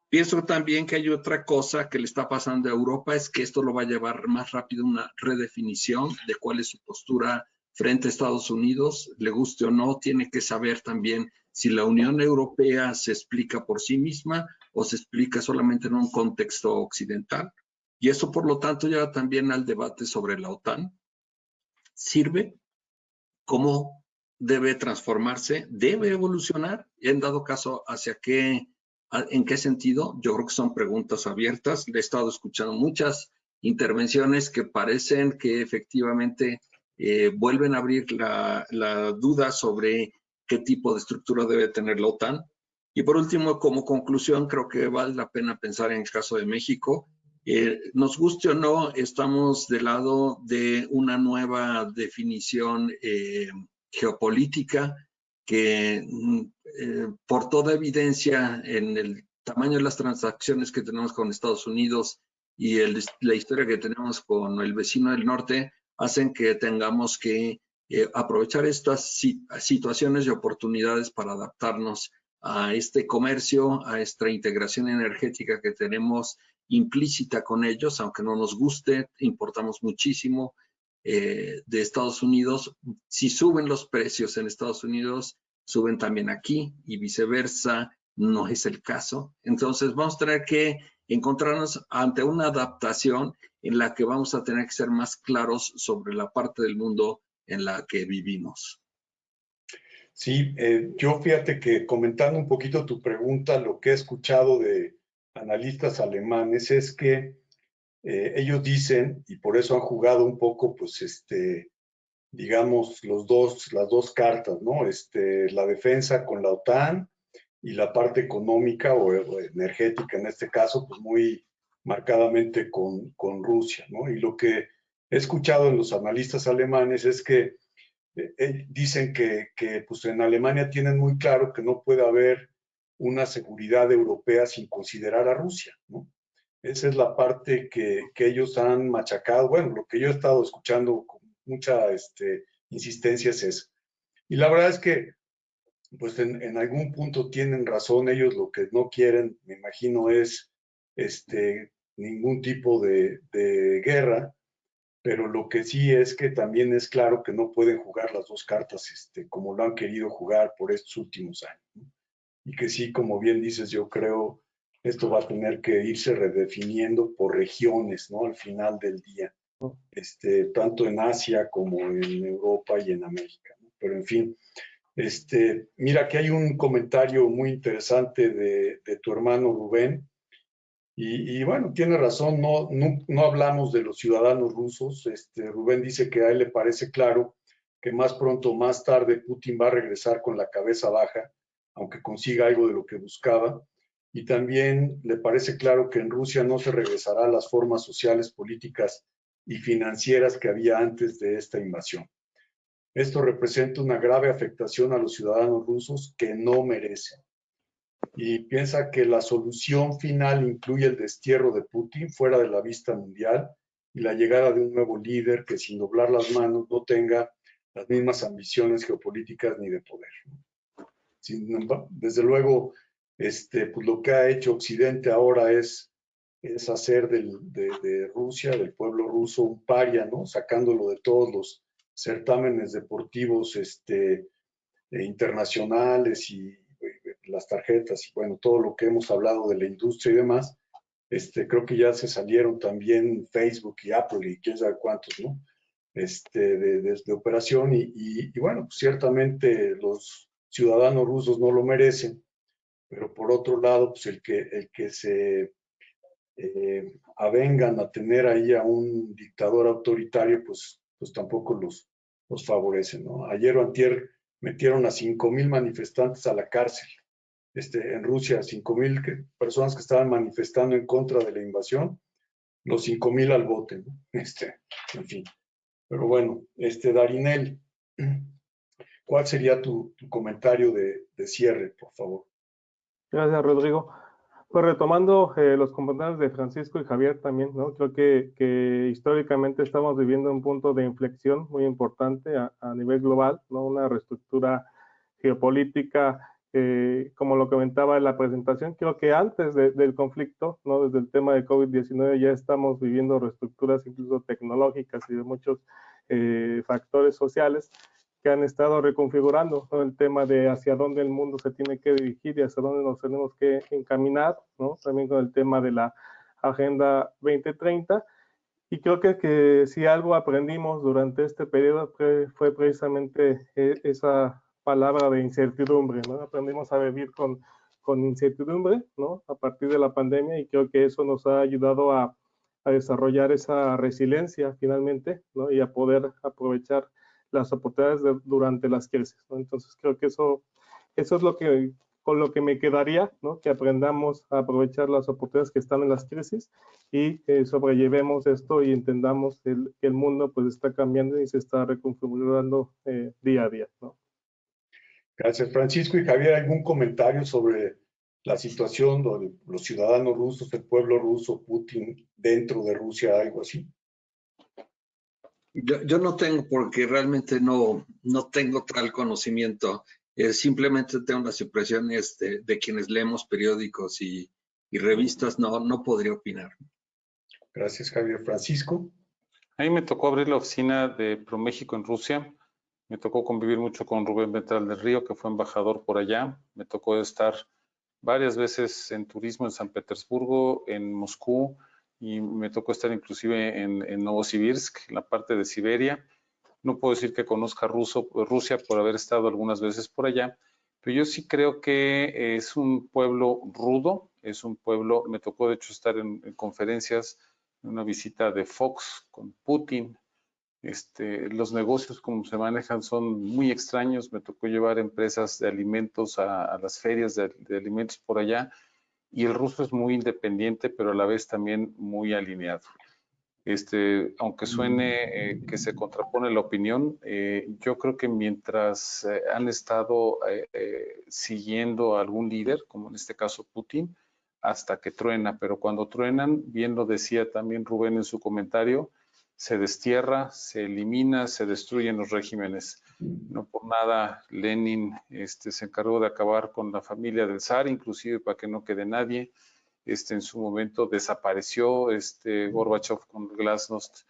Pienso también que hay otra cosa que le está pasando a Europa, es que esto lo va a llevar más rápido una redefinición de cuál es su postura frente a Estados Unidos. Le guste o no, tiene que saber también si la Unión Europea se explica por sí misma o se explica solamente en un contexto occidental. Y eso, por lo tanto, lleva también al debate sobre la OTAN. ¿Sirve? ¿Cómo debe transformarse? ¿Debe evolucionar? En dado caso, ¿en qué sentido? Yo creo que son preguntas abiertas. Le he estado escuchando muchas intervenciones que parecen que efectivamente vuelven a abrir la duda sobre qué tipo de estructura debe tener la OTAN. Y por último, como conclusión, creo que vale la pena pensar en el caso de México. Nos guste o no, estamos del lado de una nueva definición geopolítica que por toda evidencia en el tamaño de las transacciones que tenemos con Estados Unidos y la historia que tenemos con el vecino del norte hacen que tengamos que aprovechar estas situaciones y oportunidades para adaptarnos a este comercio, a esta integración energética que tenemos implícita con ellos, aunque no nos guste, importamos muchísimo de Estados Unidos. Si suben los precios en Estados Unidos, suben también aquí y viceversa, no es el caso. Entonces vamos a tener que encontrarnos ante una adaptación en la que vamos a tener que ser más claros sobre la parte del mundo en la que vivimos. Sí, yo fíjate que comentando un poquito tu pregunta, lo que he escuchado de analistas alemanes es que ellos dicen, y por eso han jugado un poco, pues, digamos, las dos cartas, ¿no? La defensa con la OTAN y la parte económica o energética, en este caso, pues muy marcadamente con Rusia, ¿no? Y lo que he escuchado en los analistas alemanes es que dicen que pues en Alemania tienen muy claro que no puede haber una seguridad europea sin considerar a Rusia, ¿no? Esa es la parte que ellos han machacado. Bueno, lo que yo he estado escuchando con mucha insistencia es eso. Y la verdad es que, pues en algún punto tienen razón. Ellos lo que no quieren, me imagino, es ningún tipo de guerra, pero lo que sí es que también es claro que no pueden jugar las dos cartas como lo han querido jugar por estos últimos años, ¿no? Y que sí, como bien dices, yo creo esto va a tener que irse redefiniendo por regiones, ¿no? Al final del día, tanto en Asia como en Europa y en América, ¿no? Pero en fin, mira que hay un comentario muy interesante de tu hermano Rubén. Y bueno, tiene razón, no hablamos de los ciudadanos rusos. Rubén dice que a él le parece claro que más pronto o más tarde Putin va a regresar con la cabeza baja, aunque consiga algo de lo que buscaba. Y también le parece claro que en Rusia no se regresará a las formas sociales, políticas y financieras que había antes de esta invasión. Esto representa una grave afectación a los ciudadanos rusos que no merecen. Y piensa que la solución final incluye el destierro de Putin fuera de la vista mundial y la llegada de un nuevo líder que sin doblar las manos no tenga las mismas ambiciones geopolíticas ni de poder. Desde luego, pues lo que ha hecho Occidente ahora es hacer de Rusia, del pueblo ruso, un paria, ¿no? Sacándolo de todos los certámenes deportivos internacionales y las tarjetas y bueno, todo lo que hemos hablado de la industria y demás. Creo que ya se salieron también Facebook y Apple y quién sabe cuántos, ¿no? De operación y bueno, pues ciertamente los ciudadanos rusos no lo merecen, pero por otro lado, pues el que se avengan a tener ahí a un dictador autoritario, pues tampoco los favorece, ¿no? Ayer o antier metieron a 5,000 manifestantes a la cárcel. En Rusia, 5,000 personas que estaban manifestando en contra de la invasión, los 5,000 al bote, ¿no? En fin. Pero bueno, Darinel, ¿cuál sería tu comentario de cierre, por favor? Gracias, Rodrigo. Pues retomando los comentarios de Francisco y Javier también, ¿no? Creo que históricamente estamos viviendo un punto de inflexión muy importante a nivel global, ¿no? Una reestructura geopolítica, como lo comentaba en la presentación, creo que antes del conflicto, ¿no? Desde el tema de COVID-19 ya estamos viviendo reestructuras incluso tecnológicas y de muchos factores sociales que han estado reconfigurando, ¿no? El tema de hacia dónde el mundo se tiene que dirigir y hacia dónde nos tenemos que encaminar, ¿no? También con el tema de la Agenda 2030. Y creo que si algo aprendimos durante este periodo fue precisamente esa palabra de incertidumbre, ¿no? Aprendimos a vivir con incertidumbre, ¿no? A partir de la pandemia y creo que eso nos ha ayudado a desarrollar esa resiliencia finalmente, ¿no? Y a poder aprovechar las oportunidades durante las crisis, ¿no? Entonces creo que eso es con lo que me quedaría, ¿no? Que aprendamos a aprovechar las oportunidades que están en las crisis y sobrellevemos esto y entendamos que el mundo pues está cambiando y se está reconfigurando día a día, ¿no? Gracias, Francisco. Y Javier, ¿algún comentario sobre la situación de los ciudadanos rusos, el pueblo ruso, Putin dentro de Rusia, algo así? Yo no tengo, porque realmente no tengo tal conocimiento. Simplemente tengo las impresiones de quienes leemos periódicos y revistas, no podría opinar. Gracias, Javier. Francisco. A mí me tocó abrir la oficina de ProMéxico en Rusia. Me tocó convivir mucho con Rubén Ventral del Río, que fue embajador por allá. Me tocó estar varias veces en turismo en San Petersburgo, en Moscú, y me tocó estar inclusive en Novosibirsk, en la parte de Siberia. No puedo decir que conozca Rusia por haber estado algunas veces por allá, pero yo sí creo que es un pueblo rudo, es un pueblo, me tocó de hecho estar en conferencias, en una visita de Fox con Putin. Los negocios como se manejan son muy extraños. Me tocó llevar empresas de alimentos a las ferias de alimentos por allá, y el ruso es muy independiente, pero a la vez también muy alineado. Aunque suene que se contrapone la opinión, yo creo que mientras han estado siguiendo a algún líder, como en este caso Putin, hasta que truena, pero cuando truenan, bien lo decía también Rubén en su comentario, se destierra, se elimina, se destruyen los regímenes. No por nada Lenin se encargó de acabar con la familia del zar, inclusive para que no quede nadie. En su momento desapareció Gorbachev con Glasnost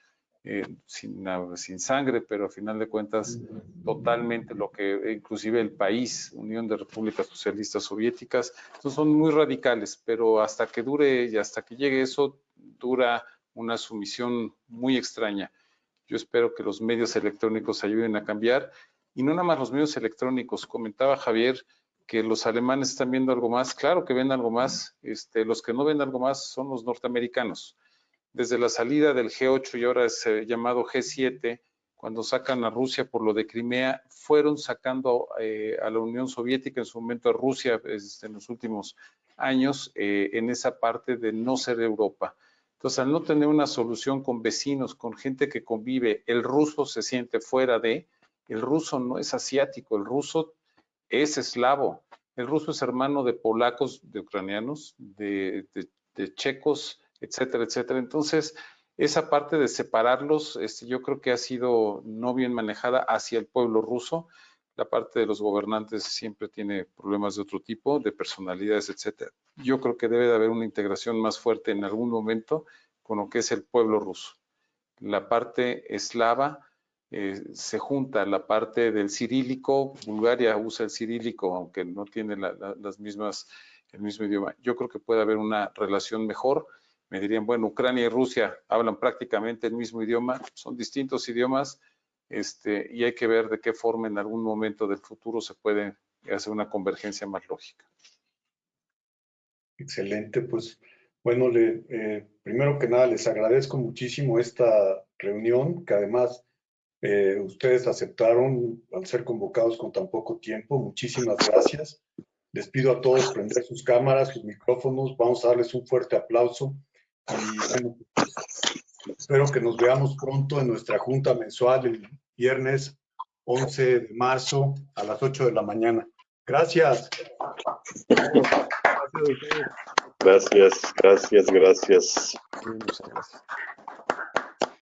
sin sangre, pero a final de cuentas totalmente lo que inclusive el país, Unión de Repúblicas Socialistas Soviéticas, son muy radicales, pero hasta que dure y hasta que llegue eso, dura una sumisión muy extraña. Yo espero que los medios electrónicos ayuden a cambiar, y no nada más los medios electrónicos. Comentaba Javier que los alemanes están viendo algo más. Claro que ven algo más. Los que no ven algo más son los norteamericanos. Desde la salida del G8 y ahora es llamado G7, cuando sacan a Rusia por lo de Crimea, fueron sacando a la Unión Soviética, en su momento a Rusia en los últimos años, en esa parte de no ser Europa. Entonces, al no tener una solución con vecinos, con gente que convive, el ruso se siente fuera de. El ruso no es asiático, el ruso es eslavo. El ruso es hermano de polacos, de ucranianos, de checos, etcétera, etcétera. Entonces, esa parte de separarlos, yo creo que ha sido no bien manejada hacia el pueblo ruso. La parte de los gobernantes siempre tiene problemas de otro tipo, de personalidades, etcétera. Yo creo que debe de haber una integración más fuerte en algún momento con lo que es el pueblo ruso. La parte eslava, se junta la parte del cirílico. Bulgaria usa el cirílico, aunque no tiene el mismo idioma. Yo creo que puede haber una relación mejor. Me dirían, bueno, Ucrania y Rusia hablan prácticamente el mismo idioma, son distintos idiomas, y hay que ver de qué forma en algún momento del futuro se puede hacer una convergencia más lógica. Excelente, pues bueno, primero que nada les agradezco muchísimo esta reunión, que además ustedes aceptaron al ser convocados con tan poco tiempo. Muchísimas gracias. Les pido a todos prender sus cámaras, sus micrófonos. Vamos a darles un fuerte aplauso. Y bueno, pues, espero que nos veamos pronto en nuestra junta mensual el viernes 11 de marzo a las 8 de la mañana. Gracias. Gracias, gracias, gracias. Muchas gracias.